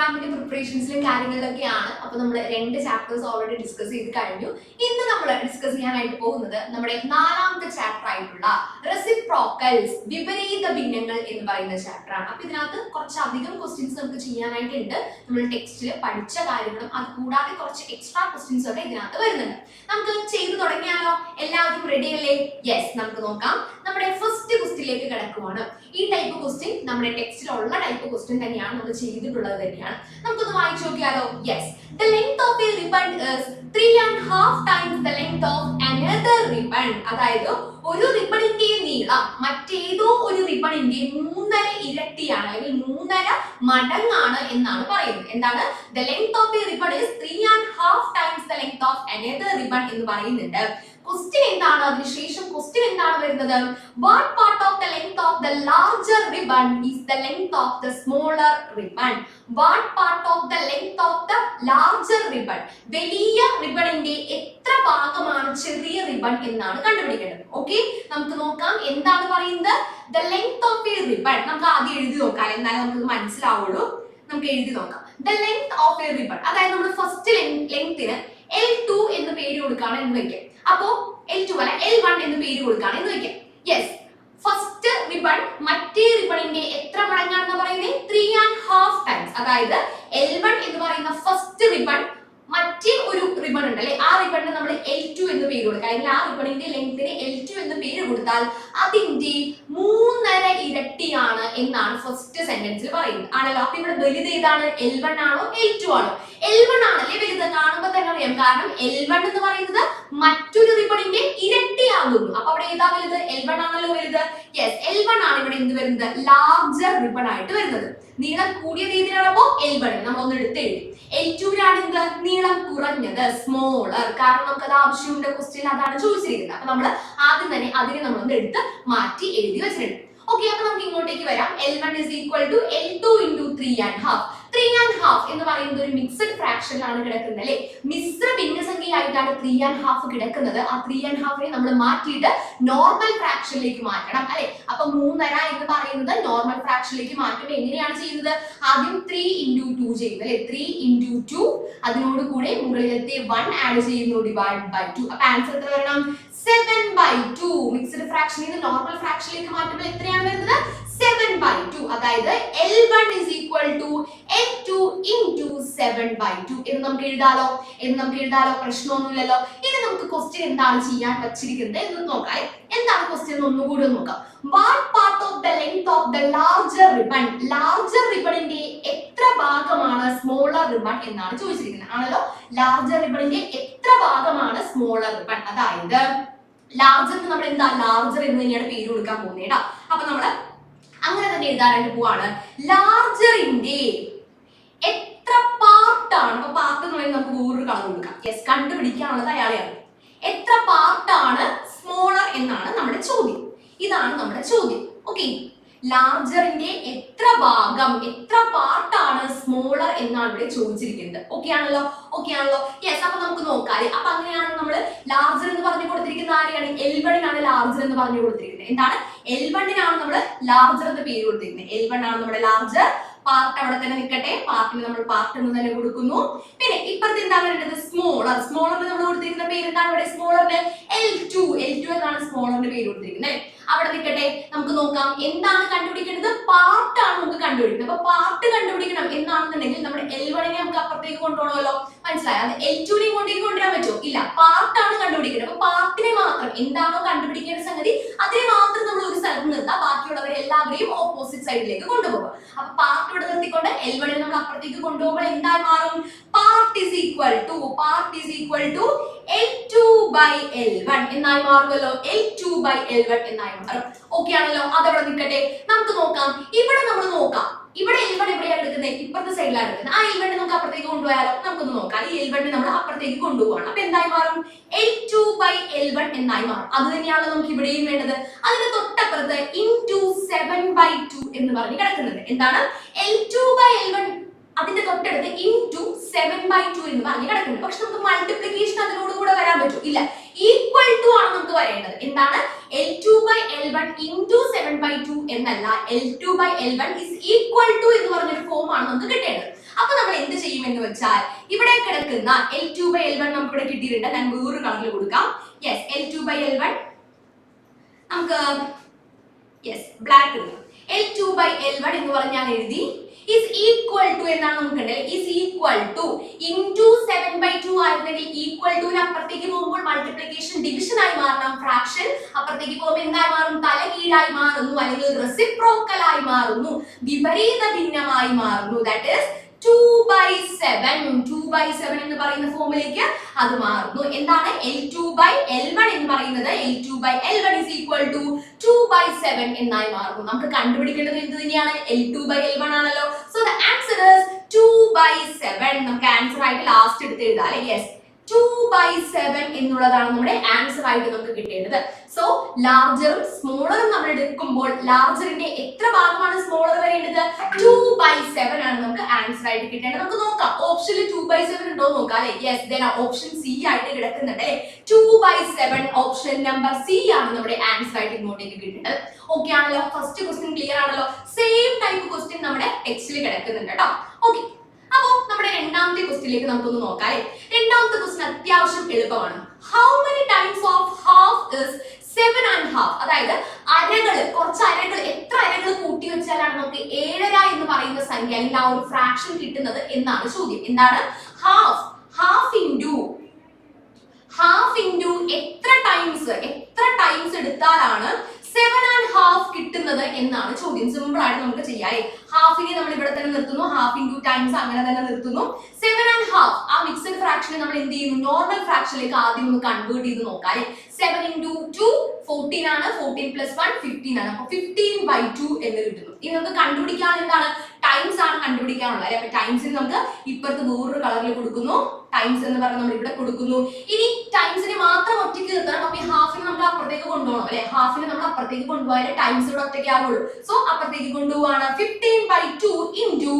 എക്സാമിന്റെ പ്രിപ്പറേഷൻസിലും കാര്യങ്ങളിലൊക്കെയാണ്. അപ്പൊ നമ്മൾ 2 ചാപ്റ്റേഴ്സ് ഓൾറെഡി ഡിസ്കസ് ചെയ്ത് കഴിഞ്ഞു. ഇന്ന് നമ്മൾ ഡിസ്കസ് ചെയ്യാനായിട്ട് പോകുന്നത് നമ്മുടെ 4ാമത്തെ ചാപ്റ്റർ ആയിട്ടുള്ള റെസിപ്രോക്കൽസ്, വിപരീത ഭിന്നങ്ങൾ എന്ന് പറയുന്ന ചാപ്റ്റർ ആണ്. അപ്പൊ ഇതിനകത്ത് കുറച്ചധികം ക്വസ്റ്റ്യൻസ് നമുക്ക് ചെയ്യാനായിട്ടുണ്ട്. നമ്മൾ ടെക്സ്റ്റിൽ പഠിച്ച കാര്യങ്ങളും അത് കൂടാതെ കുറച്ച് എക്സ്ട്രാ ക്വസ്റ്റ്യൻസ് ഒക്കെ ഇതിനകത്ത് വരുന്നുണ്ട്. നമുക്ക് ചെയ്തു തുടങ്ങിയാലോ? എല്ലാവരും റെഡി അല്ലേ? യെസ്, നമുക്ക് നോക്കാം. നമ്മുടെ ഫസ്റ്റ് ക്വസ്റ്റ്യനിലേക്ക് കിടക്കുവാണ്. ഈ ടൈപ്പ് ക്വസ്റ്റ്യൻ നമ്മുടെ ടെക്സ്റ്റിലുള്ള ടൈപ്പ് ക്വസ്റ്റ്യൻ തന്നെയാണ്, നമ്മൾ ചെയ്തിട്ടുള്ളത് തന്നെയാണ്. നമുക്കൊന്ന് വായിച്ചു നോക്കിയാലോ? Yes, the length of a ribbon is 3.5 times the length of another ribbon. അതായത് ഒരു റിബണിന്റെ നീളം മറ്റേതോ ഒരു റിബണിന്റെ 3.5 ഇരട്ടിയാണ്, അല്ലെങ്കിൽ 3.5 മടങ്ങാണ് എന്നാണ് പറയുന്നത്. എന്താണ്? the length of a ribbon is 3.5 times the length of another ribbon എന്ന് പറയുന്നുണ്ട്. ക്വസ്റ്റ്യൻ എന്താണ്? അതിനുശേഷം ക്വസ്റ്റ്യൻ എന്താണ് വരുന്നത്? what part of the length of the larger ribbon is the length of the smaller ribbon? what part of the length of the larger ribbon? വലിയ റിബണിന്റെ എത്ര ഭാഗമാണ് ചെറിയ റിബൺ എന്നാണ് കണ്ടുപിടിക്കേണ്ടത്. ഓക്കെ, നമുക്ക് നോക്കാം എന്താണ് പറയുന്നത്. the length of a ribbon നമുക്ക് ആദ്യം എഴുതി നോക്കാം, എന്നാലും നമുക്ക് മനസ്സിലാവുള്ളൂ. നമുക്ക് എഴുതി നോക്കാം. the length of a ribbon, അതായത് നമ്മൾ ഫസ്റ്റ് ലെങ്ത്തിന് L2 എന്ന് പേര് കൊടുക്കുകയാണ് എന്ന് വെക്കാം. അപ്പോ L2 അല്ല L1 എന്ന് പേര് കൊടുക്കുകയാണ് എന്ന് വെക്കാം. യെസ്, ഫസ്റ്റ് റിബൺ മറ്റേ റിബണിന്റെ എത്ര മടങ്ങാണെന്ന് പറയുന്നത്? 3.5 ടൈംസ്. അതായത് L1 എന്ന് പറയുന്ന ഫസ്റ്റ് റിബൺ മറ്റേ ഒരു റിബൺ ഉണ്ട് അല്ലെ, ആ റിബണിന് നമ്മൾ L2 എന്ന് പേര് കൊടുക്കുക, അല്ലെങ്കിൽ ആ റിബണിന്റെ ലെങ്തിന് L2 എന്ന് പേര് കൊടുത്താൽ അതിന്റെ 3.5 ഇരട്ടിയാണ് എന്നാണ് ഫസ്റ്റ് സെന്റൻസിൽ പറയുന്നത്. ആണല്ലോ. അപ്പൊ ഇവിടെ വലുത് ഏതാണ്? L1 ആണോ L2 ആണോ? L1 ആണല്ലേ വലുത്. കാണുമ്പോൾ തന്നെ അറിയാം, കാരണം L1 എന്ന് പറയുന്നത് മറ്റൊരു റിബണിന്റെ ഇരട്ടിയാകുന്നു. അപ്പൊ അവിടെ ഏതാ വലുത്? L1 ആണല്ലോ വലുത്. യെസ്, L1 ആണ് ഇവിടെ എന്ത് വരുന്നത്? ലാർജർ റിബൺ ആയിട്ട് വരുന്നത്. നീളം കൂടിയത് ഏതിനാണപ്പോ? L1. നമ്മൾ ഒന്ന് എടുത്ത് എഴുതി. L2 എന്ത്? നീളം കുറഞ്ഞത്, സ്മോളർ. കാരണം നമുക്ക് അത് ആവശ്യമുണ്ട്, ക്വസ്റ്റ്യൻ അതാണ് ചോദിച്ചിരിക്കുന്നത്. അപ്പൊ നമ്മൾ ആദ്യം തന്നെ അതിനെ നമ്മളൊന്ന് എടുത്ത് മാറ്റി എഴുതി വെച്ചിട്ടുണ്ട്. ഓക്കെ, അപ്പൊ നമുക്ക് ഇങ്ങോട്ടേക്ക് വരാം. L1 is equal to L2 into 3.5. 3.5 എന്ന് പറയുന്നത് ഒരു മിക്സഡ് ഫ്രാക്ഷനിലാണ് കിടക്കുന്നത് അല്ലെ. മിശ്ര ഭിന്നസംഖ്യയായിട്ടാണ് 3.5 കിടക്കുന്നത്. ആ 3.5നെ നമ്മൾ മാറ്റിയിട്ട് നോർമൽ ഫ്രാക്ഷനിലേക്ക് മാറ്റണം അല്ലെ. അപ്പൊ 3.5 എന്ന് പറയുന്നത് നോർമൽ ഫ്രാക്ഷനിലേക്ക് മാറ്റുമ്പോൾ എങ്ങനെയാണ് ചെയ്യുന്നത്? ആദ്യം 3 into 2 ചെയ്യുന്നത് അല്ലെ. 3 into 2, അതിനോട് കൂടെ മുകളിലത്തെ 1 ആഡ് ചെയ്യുന്നു, ഡിവൈഡ് ബൈ 2. അപ്പൊ ആൻസർ എത്ര വരണം? 7/2. മിക്സഡ് ഫ്രാക്ഷനിൽ നിന്ന് നോർമൽ ഫ്രാക്ഷനിലേക്ക് മാറ്റുമ്പോൾ എത്രയാണ് വരുന്നത്? 7/2. അതായത് L1 is equal to L2 into 7/2 എന്ന് നമുക്ക് എഴുതാലോ. പ്രശ്നമൊന്നുമില്ലല്ലോ. ഇനി നമുക്ക് ക്വസ്റ്റ്യൻ എന്താണ് ചെയ്യാൻ വച്ചിരിക്കുന്നത് എന്ന് നോക്കാം. എന്താണ് ക്വസ്റ്റ്യൻ ഒന്നുകൂടി നോക്കാം. what part of the length of the larger ribbon? Larger റിബണിന്റെ എത്ര ഭാഗമാണ് സ്മോളർ റിബൺ എന്നാണ് ചോദിച്ചിരിക്കുന്നത്. ആണല്ലോ, ലാർജർ റിബണിന്റെ എത്ര ഭാഗമാണ് സ്മോളർ റിബൺ? അതായത് ലാർജറിന് നമ്മൾ എന്താ ലാർജർ എന്ന് തന്നെയാണ് പേര് കൊടുക്കാൻ പോകുന്നത് കേട്ടോ. അപ്പൊ നമ്മള് അങ്ങനെ തന്നെ എഴുതാനായിട്ട് പോവാണ്. ലാർജറിന്റെ എത്ര പാർട്ടാണ്? അപ്പൊ പാർട്ട് എന്ന് പറയുന്നത് നമുക്ക് വേറൊരു കളർ കൊടുക്കാം. യെസ്, കണ്ടുപിടിക്കാനുള്ളത് അയാളെയാണ്. എത്ര പാർട്ടാണ് സ്മോളർ എന്നാണ് നമ്മുടെ ചോദ്യം. ഇതാണ് നമ്മുടെ ചോദ്യം. ഓക്കെ, ലാർജറിന്റെ എത്ര ഭാഗം, എത്ര പാർട്ടാണ് സ്മോളർ എന്നാണ് ഇവിടെ ചോദിച്ചിരിക്കുന്നത്. ഓക്കെ ആണല്ലോ. യെസ്, അപ്പൊ നമുക്ക് നോക്കാം. അപ്പൊ അങ്ങനെയാണെങ്കിൽ നമ്മൾ ലാർജർ എന്ന് പറഞ്ഞു കൊടുത്തിരിക്കുന്ന ആരെയാണ്? L1 ലാർജർ എന്ന് പറഞ്ഞു കൊടുത്തിരിക്കുന്നത്. എന്താണ്? L1 നമ്മൾ ലാർജർ എന്ന് പേര് കൊടുത്തിരിക്കുന്നത്. L1 ആണ് നമ്മുടെ ലാർജർ. പാർട്ട് അവിടെ തന്നെ നിൽക്കട്ടെ, പാർട്ടിന് നമ്മൾ പാർട്ട് എന്ന് തന്നെ കൊടുക്കുന്നു. പിന്നെ ഇപ്പുറത്ത് എന്താണ് വേണ്ടത്? സ്മോളറിന് നമ്മൾ കൊടുത്തിരിക്കുന്ന പേര് എന്താണ് ഇവിടെ? സ്മോളറിന് L2 എന്നാണ് സ്മോളറിന്റെ പേര് കൊടുത്തിരിക്കുന്നത്. അവിടെ നിൽക്കട്ടെ, നമുക്ക് നോക്കാം എന്താണ് കണ്ടുപിടിക്കേണ്ടത്? പാർട്ടാണ് നമുക്ക് കണ്ടുപിടിക്കുന്നത്. അപ്പൊ പാർട്ട് കണ്ടുപിടിക്കണം എന്നാണെന്നുണ്ടെങ്കിൽ നമ്മുടെ L1 നമുക്ക് അപ്പുറത്തേക്ക് കൊണ്ടുപോകണമല്ലോ. മനസ്സിലായി? അത് L2 കൊണ്ടേക്ക് കൊണ്ടുവരാൻ പറ്റുമോ? ഇല്ല, പാർട്ടാണ് കണ്ടുപിടിക്കുന്നത്. അപ്പൊ പാർട്ടിനെ മാത്രം, എന്താണോ കണ്ടുപിടിക്കേണ്ട സംഗതി അതിനെ മാത്രം നമ്മൾ ഒരു സ്ഥലത്ത് നിർത്താം, ബാക്കിയുള്ളവരെ എല്ലാവരെയും ഓപ്പോസിറ്റ് സൈഡിലേക്ക് കൊണ്ടുപോകും. അപ്പൊ പാർട്ട് ഇവിടെ നിർത്തിക്കൊണ്ട് L1 നമ്മൾ അപ്പുറത്തേക്ക് കൊണ്ടുപോകുമ്പോൾ എന്തായി മാറും? Part is equal to L2 by L1 എന്നായി മാറുമല്ലോ. L2 by L1 എന്നായി മാറും. ഓക്കെ ആണല്ലോ. അതവിടെ നിൽക്കട്ടെ, നമുക്ക് നോക്കാം. ഇവിടെ നമ്മൾ നോക്കാം, ഇവിടെ L1 എവിടെയാണ് എടുക്കുന്നത്? ഇപ്പുറത്തെ സൈഡിലാണ് എടുക്കുന്നത്. ആ L1 നമുക്ക് അപ്പുറത്തേക്ക് കൊണ്ടുപോയാലോ? നമുക്കൊന്ന് നോക്കാം. ഈ L1 നമ്മൾ അപ്പുറത്തേക്ക് കൊണ്ടുപോകണം. അപ്പൊ എന്തായി മാറും? L2 by L1 എന്നായി മാറും. അത് തന്നെയാണ് നമുക്ക് ഇവിടെയും വേണ്ടത്. അതിന് തൊട്ടപ്പുറത്ത് into 7/2 എന്ന് പറഞ്ഞ് കിടക്കുന്നുണ്ട്. എന്താണ്? L2 by L1 അതിന്റെ തൊട്ടടുത്ത് into 7/2 എന്ന് പറഞ്ഞ് കിടക്കുന്നുണ്ട്. പക്ഷെ നമുക്ക് മൾട്ടിപ്ലിക്കേഷൻ അതിനോട് കൂടെ വരാൻ പറ്റും? ഇല്ല, ഈക്വൽ ടു ആണ് നമുക്ക് വരേണ്ടത്. എന്താണ്? L2 by L1 into 7/2 എന്നല്ല, L2 by L1 is equal to എന്ന് പറഞ്ഞൊരു ഫോം ആണ് നമുക്ക് കിട്ടേണ്ടത്. അപ്പൊ നമ്മൾ എന്ത് ചെയ്യും എന്ന് വെച്ചാൽ ഇവിടെ കിടക്കുന്ന L2/L1 നമുക്ക് ഇവിടെ കിട്ടിയിട്ടുണ്ട്. ഞാൻ വേറൊരു കളറിൽ കൊടുക്കാം. യെസ്, L2/L1 നമുക്ക് ബ്ലാക്ക് എടുക്കാം. L2/L1 എന്ന് പറഞ്ഞാൽ എഴുതി is equal to എന്നാണ് നമുക്ക് ഉണ്ടല്ലേ, is equal to into 7/2 ആയിരുന്നെങ്കിൽ equal to അപ്പുറത്തേക്ക് പോകുമ്പോൾ മൾട്ടിപ്ലിക്കേഷൻ ഡിവിഷൻ ആയി മാറണം, ഫ്രാക്ഷൻ അപ്പുറത്തേക്ക് പോകുമ്പോൾ എന്തായി മാറും, തലകീഴായി മാറുന്നു, അല്ലെങ്കിൽ റെസിപ്രോക്കൽ ആയി മാറുന്നു, വിപരീത ഭിന്നമായി മാറുന്നു. ദാറ്റ് ഈസ് 2/7 എന്ന് പറയുന്ന ഫോമിലേക്ക് അത് മാറുന്നു. എന്താണ് L2/L1 എന്ന് പറയുന്നത്, L2/L1 is equal to 2/7 എന്നായി മാറുന്നു. നമുക്ക് കണ്ടുപിടിക്കേണ്ടത് എന്ത് തന്നെയാണ്, L2/L1 ആണല്ലോ. So the answer is 2/7. നമുക്ക് ആൻസർ ആയിട്ട് ലാസ്റ്റ് എടുത്ത് എഴുതാം അല്ലേ. യെസ്, 2/7 എന്നുള്ളതാണ് നമ്മുടെ ആൻസർ ആയിട്ട് നമുക്ക് കിട്ടേണ്ടത്. സോ ലാർജറും സ്മോളറും നമ്മൾ എടുക്കുമ്പോൾ ലാർജറിന്റെ എത്ര ഭാഗമാണ് സ്മോളർ വരേണ്ടത്, 2/7 ആണ് നമുക്ക് ആൻസർ ആയിട്ട് കിട്ടേണ്ടത്. നമുക്ക് നോക്കാം ഓപ്ഷനിൽ 2/7 ഉണ്ടോ നോക്കാം അല്ലെ. യെസ്, ദെൻ ഓപ്ഷൻ സി ആയിട്ട് കിടക്കുന്നുണ്ട് അല്ലെ. 2/7 ഓപ്ഷൻ നമ്പർ സി ആണ് നമ്മുടെ ആൻസർ ആയിട്ട് ഇങ്ങോട്ടേക്ക് കിട്ടേണ്ടത്. ഓക്കെ ആണല്ലോ, ഫസ്റ്റ് ക്വസ്റ്റ്യൻ ക്ലിയർ ആണല്ലോ. സെയിം ടൈപ്പ് ക്വസ്റ്റ്യൻ നമ്മുടെ ടെക്സ്റ്റിൽ കിടക്കുന്നുണ്ട് കേട്ടോ. ഓക്കെ, അപ്പോ നമ്മുടെ രണ്ടാമത്തെ ക്വസ്റ്റ്യനിലേക്ക് നമുക്കൊന്ന് നോക്കാം അല്ലെ. രണ്ടാമത്തെ ക്വസ്റ്റ്യൻ അത്യാവശ്യം എളുപ്പമാണ്. How many times of half is 7.5? അതായത് അരകൾ, കുറച്ച് അരകൾ, എത്ര അരകൾ കൂട്ടി വെച്ചാലാണ് നമുക്ക് 7.5 എന്ന് പറയുന്ന സംഖ്യ അല്ലെങ്കിൽ ആ ഒരു ഫ്രാക്ഷൻ കിട്ടുന്നത് എന്നാണ് ചോദ്യം. എന്താണ് ഹാഫ് ഇൻറ്റു എത്ര ടൈംസ് എടുത്താലാണ് 7.5 കിട്ടുന്നത് എന്നാണ് ചോദ്യം. സിമ്പിൾ ആയിട്ട് നമുക്ക് ചെയ്യാം. ഹാഫിനെ നമ്മൾ ഇവിടെ തന്നെ നിർത്തുന്നു, ഹാഫ് ഇൻറ്റു ടൈംസ് അങ്ങനെ തന്നെ നിർത്തുന്നു. 7.5 ആ മിക്സഡ് ഫ്രാക്ഷനെ നമ്മൾ എന്ത് ചെയ്യുന്നു, നോർമൽ ഫ്രാക്ഷനിലേക്ക് ആദ്യം ഒന്ന് കൺവേർട്ട് ചെയ്ത് നോക്കാം. 7 into 2 14 ആണ്, 14 plus 1 15 ആണ്. അപ്പൊ 15/2 എന്ന് കിട്ടുന്നു. ഇനി നമുക്ക് കണ്ടുപിടിക്കാൻ എന്താണ്, ടൈംസ് ആണ് കണ്ടുപിടിക്കാനുള്ളത് അല്ലെ. അപ്പൊ ടൈംസിന് നമുക്ക് ഇപ്പുറത്ത് വേറൊരു കളറിൽ കൊടുക്കുന്നു, ടൈംസ് എന്ന് പറഞ്ഞ് നമ്മൾ ഇവിടെ കൊടുക്കുന്നു. ഇനി ടൈംസിനെ മാത്രം ഒറ്റയ്ക്ക് നിർത്തണം. അപ്പൊ ഈ ഹാഫിനെ നമ്മൾ അപ്പുറത്തേക്ക് കൊണ്ടുപോകണം അല്ലെ. ഹാഫിനെ നമ്മൾ അപ്പുറത്തേക്ക് കൊണ്ടുപോയാലേ ടൈംസ് ഇവിടെ ഒറ്റയ്ക്ക് ആവുള്ളൂ. സോ അപ്പുറത്തേക്ക് കൊണ്ടുപോവാണ്. 15/2 into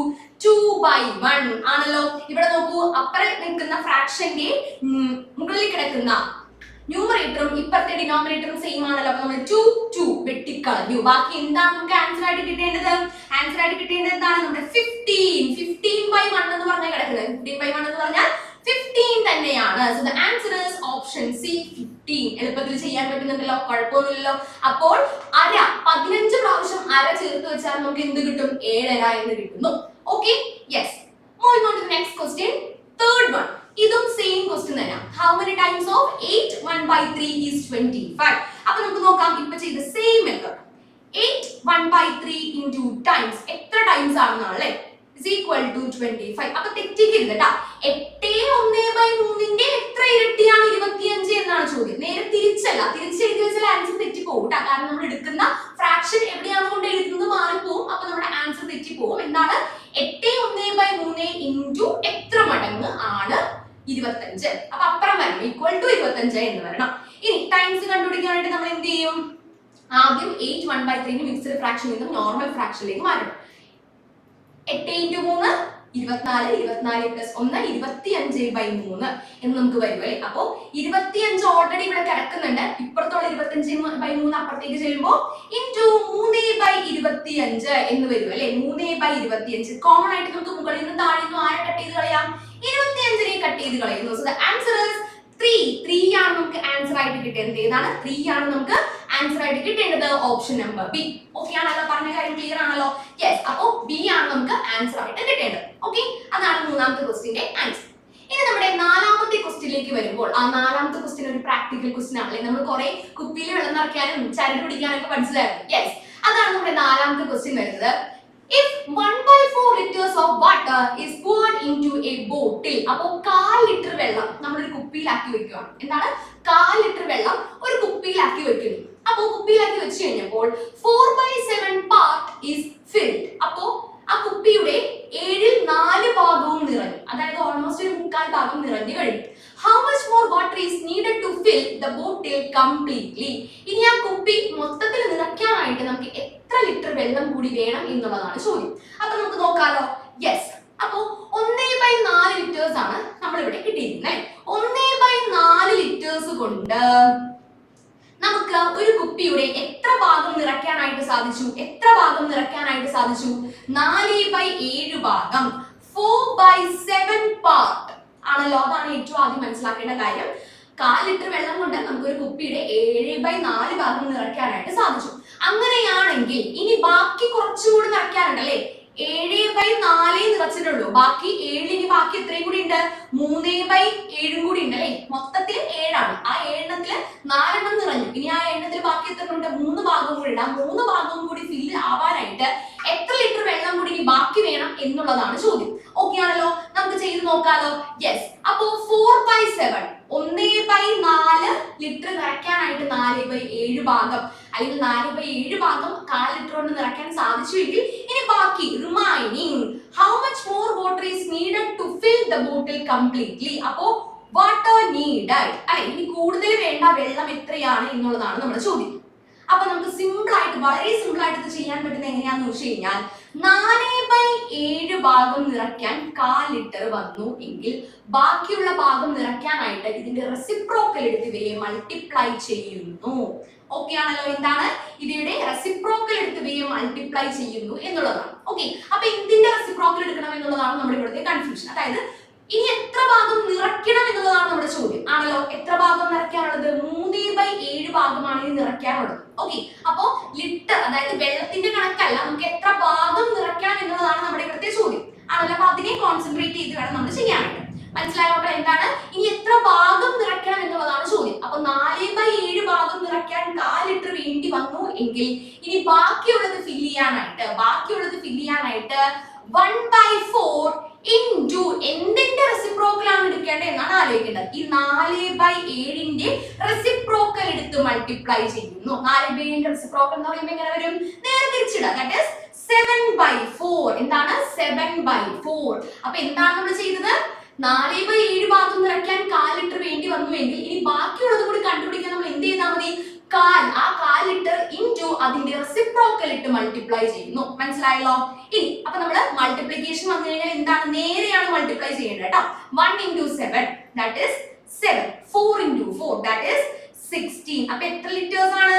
2/1 ആണല്ലോ. ഇവിടെ നോക്കൂ, അപ്പുറം നിൽക്കുന്ന ഫ്രാക്ഷന്റെ മുകളിൽ കിടക്കുന്ന ന്യൂമറേറ്ററും ഇപ്പുറത്തെ ഡിനോമിനേറ്ററും സെയിം ആണല്ലോ. അപ്പൊ നമ്മൾ 2 വെട്ടിക്കളഞ്ഞു. ബാക്കി എന്താണ് നമുക്ക് ആൻസർ ആയിട്ട് കിട്ടേണ്ടത്, ആൻസർ ആയിട്ട് കിട്ടേണ്ടത് എന്താണ്, നമ്മുടെ 15/1 എന്ന് പറഞ്ഞാൽ കിടക്കുന്നത്. 15/1 എന്ന് പറഞ്ഞാൽ 15 തന്നെയാണ്. So the answer is option C 15. എളുപ്പത്തിൽ ചെയ്യാൻ പറ്റുന്നുണ്ടല്ലോ, കുഴപ്പമൊന്നുമില്ലല്ലോ. അപ്പോൾ 15 പ്രാവശ്യം അര ചേർത്ത് വെച്ചാൽ നമുക്ക് എന്ത് കിട്ടും, 7.5 എന്ന് കിട്ടുന്നു. Okay, yes. Moving on to the next question, third one. ഇതും സെയിം ക്വസ്റ്റ്യൻ തന്നെയാണ്. How many times of 8 1/3 is 25? അപ്പൊ നമുക്ക് നോക്കാം ഇപ്പൊ ചെയ്ത സെയിം മെത്തേഡ്. 8 1/3 into ടൈംസ് എത്ര ടൈംസ് ആണെന്നാണ് അല്ലേ, is equal to 25. അപ്പൊ തെറ്റിക്കരുത് കേട്ടോ. 8 1/3 എത്ര ഇരട്ടിയാണ് 25 എന്നാണ് ചോദ്യം. നേരെ തിരിച്ചല്ല, തിരിച്ചെഴുതി വെച്ചാൽ ആൻസർ തെറ്റിപ്പോകും കേട്ടോ. കാരണം നമ്മൾ എടുക്കുന്ന ഫ്രാക്ഷൻ എവിടെയാണ് കൊണ്ട് എഴുതുന്നത് മാറിപ്പോവും. അപ്പൊ നമ്മുടെ ആൻസർ തെറ്റിപ്പോകും. എന്താണ് 8 1/3 into എത്ര മടങ്ങ് ആണ് 25? അപ്പൊ അപ്പുറം വരണം, ഈക്വൽ ടു 25 എന്ന് വരണം. ഇനി ടൈംസ് കണ്ടുപിടിക്കാനായിട്ട് നമ്മൾ എന്ത് ചെയ്യും, ആദ്യം 8 1/3 മിക്സഡ് ഫ്രാക്ഷനിൽ നിന്നും നോർമൽ ഫ്രാക്ഷനിലേക്ക് മാറണം. 8 into 3 24, 24 plus 1 25/3 എന്ന് നമുക്ക് വരും അല്ലേ. അപ്പോ 25 ഓൾറെഡി ഇവിടെ കിടക്കുന്നുണ്ട്. ഇപ്പുറത്തുള്ള 25/3 അപ്പുറത്തേക്ക് ചെല്ലുമ്പോൾ into 3/25 എന്ന് വരും അല്ലെ. 3/25 കോമൺ ആയിട്ട് നമുക്ക് മുകളിൽ നിന്ന് താഴെ നിന്ന് ആരെ കട്ട് ചെയ്ത് കളയാം, 25നെ കട്ട് ചെയ്ത് കളയുന്നു. സോ ദ ആൻസർ ഈസ് 3 ആണ് നമുക്ക് ആൻസർ ആയിട്ട് കിട്ടേണ്ടത്. ഏതാണ് 3 ആണ് നമുക്ക് ആൻസർ ആയിട്ട് കിട്ടേണ്ടത്, ഓപ്ഷൻ നമ്പർ ബി. ഓക്കെ ആണല്ലോ, പറഞ്ഞ കാര്യം ക്ലിയർ ആണല്ലോ. യെസ്, അപ്പോ ബി ആണ് നമുക്ക് ആൻസർ ആയിട്ട് കിട്ടേണ്ടത്. ഓക്കെ, അതാണ് മൂന്നാമത്തെ ക്വസ്റ്റ്യന്റെ ആൻസർ. ഇനി നമ്മുടെ നാലാമത്തെ ക്വസ്റ്റ്യനിലേക്ക് വരുമ്പോൾ, ആ നാലാമത്തെ ക്വസ്റ്റ്യൻ ഒരു പ്രാക്ടിക്കൽ ക്വസ്റ്റ്യൻ ആണ്. നമ്മൾ കുറെ കുപ്പിയിൽ വെള്ളം നിറയ്ക്കാനും ചരട് പിടിക്കാനൊക്കെ പഠിച്ചതായിരുന്നു. യെസ്, അതാണ് നമ്മുടെ നാലാമത്തെ ക്വസ്റ്റ്യൻ വരുന്നത്. If 1/4 liters of water is poured into a bottle, അപ്പോ 1/4 ലിറ്റർ വെള്ളം നമ്മൾ ഒരു കുപ്പിയിലാക്കി വെക്കുകയാണ്. എന്താണ് 1/4 ലിറ്റർ വെള്ളം ഒരു കുപ്പിയിലാക്കി വെക്കുന്നു. അപ്പോ കുപ്പിയിലാക്കി വെച്ച് കഴിഞ്ഞപ്പോൾ 4/7 part is filled. അപ്പോ ആ കുപ്പിയുടെ 4 ഭാഗവും നിറഞ്ഞു. അതായത് ഓൾമോസ്റ്റ് ഒരു 3/4 ഭാഗം നിറഞ്ഞു കഴിഞ്ഞു. How much more water is needed to fill the bottle completely? ഇനി ആ കുപ്പി മൊത്തത്തിൽ നിറയ്ക്കാനായിട്ട് നമുക്ക് എത്ര ലിറ്റർ വെള്ളം കൂടി വേണം എന്നുള്ളതാണ് ചോദ്യം. അപ്പൊ നമുക്ക് നോക്കാലോ. യെസ്, അപ്പോ 1/4 ലിറ്റേഴ്സ് ആണ് നമ്മൾ ഇവിടെ കിട്ടിയിരിക്കുന്നത്. 1/4 ലിറ്റേഴ്സ് കൊണ്ട് നമുക്ക് ഒരു കുപ്പിയുടെ എത്ര ഭാഗം നിറയ്ക്കാനായിട്ട് സാധിച്ചു, 4/7 ഭാഗം. 4/7 പാർട്ട് ആണല്ലോ. അതാണ് ഏറ്റവും ആദ്യം മനസ്സിലാക്കേണ്ട കാര്യം. 1/4 ലിറ്റർ വെള്ളം കൊണ്ട് നമുക്കൊരു കുപ്പിയുടെ 7/4 ഭാഗം നിറയ്ക്കാനായിട്ട് സാധിച്ചു. അങ്ങനെയാണെങ്കിൽ ഇനി ബാക്കി കുറച്ചുകൂടി നിറയ്ക്കാനുണ്ടല്ലേ. 7/4 നിറച്ചിട്ടുള്ളൂ, ബാക്കി 7, ഇനി ബാക്കി എത്രയും കൂടി ഉണ്ട്, 3/7 കൂടി ഉണ്ട് അല്ലേ. മൊത്തത്തിൽ 7 ആ 7 4 നിറഞ്ഞു. ഇനി ആ 7 ബാക്കി എത്ര ഉണ്ട്, 3 ഭാഗം കൂടി ഉണ്ട്. ആ 3 ഭാഗം കൂടി ഫില്ല് ആവാനായിട്ട് എത്ര ലിറ്റർ വെള്ളം കൂടി ഇനി ബാക്കി വേണം എന്നുള്ളതാണ് ചോദ്യം. ഓക്കെ ആണല്ലോ, നമുക്ക് ചെയ്ത് നോക്കാലോ. യെസ്, അപ്പോ 4/7 1/4 ലിറ്റർ നിറയ്ക്കാനായിട്ട് 4/7 ഭാഗം അല്ലെങ്കിൽ 4/7 ഭാഗം 1/4 ലിറ്റർ കൊണ്ട് നിറയ്ക്കാൻ സാധിച്ചുവെങ്കിൽ ഇനി ബാക്കി remaining how much more water is needed to fill the bottle completely. അപ്പോ water needed അല്ലെ, ഇനി കൂടുതൽ വേണ്ട വെള്ളം എത്രയാണ് എന്നുള്ളതാണ് നമ്മുടെ ചോദ്യം. അപ്പൊ നമുക്ക് സിമ്പിൾ ആയിട്ട്, വളരെ സിമ്പിൾ ആയിട്ട് ഇത് ചെയ്യാൻ പറ്റുന്നത് എങ്ങനെയാന്ന് വെച്ച് കഴിഞ്ഞാൽ 4/7 ഭാഗം നിറയ്ക്കാൻ 1/4 ലിറ്റർ വന്നു എങ്കിൽ ബാക്കിയുള്ള ഭാഗം നിറയ്ക്കാനായിട്ട് ഇതിന്റെ റെസിപ്രോക്കൽ എടുത്ത് ഇവയെ മൾട്ടിപ്ലൈ ചെയ്യുന്നു. ഓക്കെ ആണല്ലോ, എന്താണ് ഇവയുടെ റെസിപ്രോക്കൽ എടുത്ത് ഇവയെ മൾട്ടിപ്ലൈ ചെയ്യുന്നു എന്നുള്ളതാണ്. ഓക്കെ, അപ്പൊ എന്തിന്റെ റെസിപ്രോക്കൽ എടുക്കണം എന്നുള്ളതാണ് നമ്മുടെ ഇവിടുത്തെ കൺഫ്യൂഷൻ. അതായത് ഇനി എത്ര ഭാഗം നിറയ്ക്കണം എന്നുള്ളതാണ് നമ്മുടെ ചോദ്യം ആണല്ലോ. എത്ര ഭാഗം നിറയ്ക്കാനുള്ളത്, 3/7 ഭാഗമാണ് ഇനി നിറയ്ക്കാനുള്ളത്. ഓക്കെ, അപ്പോ ലിറ്റർ അതായത് വെള്ളത്തിന്റെ കണക്കല്ല, നമുക്ക് എത്ര ഭാഗം നിറയ്ക്കണം എന്നുള്ളതാണ് നമ്മുടെ ഇവിടുത്തെ ചോദ്യം ആണല്ലോ. അപ്പൊ അതിനെ കോൺസെൻട്രേറ്റ് ചെയ്ത് വേണം നമ്മൾ ചെയ്യാനായിട്ട്. മനസ്സിലായ മക്കൾ, എന്താണ് ഇനി എത്ര ഭാഗം നിറയ്ക്കണം എന്നുള്ളതാണ് ചോദ്യം. അപ്പൊ 4/7 ഭാഗം നിറയ്ക്കാൻ 1/4 ലിറ്റർ വേണ്ടി വന്നു എങ്കിൽ ഇനി ബാക്കിയുള്ളത് ഫില്ല് ചെയ്യാനായിട്ട് 1/4 ഇൻറ്റു എന്തിന്റെ റെസിപ്രോക്കൽ ആണ് എടുക്കേണ്ടത് എന്നാണ് ആലോചിക്കേണ്ടത്. ഈ 4/7 റെസിപ്രോക്കൽ എടുത്ത് മൾട്ടിപ്ലൈ ചെയ്യുന്നു. 4/7 റെസിപ്രോക്കൽ എന്ന് പറയുമ്പോൾ എങ്ങനെ വരും, നേരെ തിരിച്ചിടുക. That is 7/4. എന്താണ് 7/4. അപ്പൊ എന്താണ് നമ്മൾ ചെയ്തത്, 4/7 ഭാഗം നിറയ്ക്കാൻ 1/4 ലിറ്റർ വേണ്ടി വന്നുവെങ്കിൽ ഇനി ബാക്കിയുള്ളത് കൂടി കണ്ടുപിടിക്കാൻ നമ്മൾ എന്ത് ചെയ്താൽ മതി, 1/4 ലിറ്റർ ഇൻറ്റു അതിന്റെ റെസിപ്രോക്കൽ ഇട്ട് മൾട്ടിപ്ലൈ ചെയ്യുന്നു. മനസ്സിലായല്ലോ. ഇനി അപ്പൊ നമ്മള് മൾട്ടിപ്ലിക്കേഷൻ വന്നു കഴിഞ്ഞാൽ എന്താണ്, നേരെയാണ് മൾട്ടിപ്ലൈ ചെയ്യേണ്ടത് കേട്ടോ. 1 × 7 ദാറ്റ് ഈസ് 7, 4 × 4 ദാറ്റ് ഈസ് 16. അപ്പൊ എത്ര ലിറ്റേഴ്സ് ആണ്,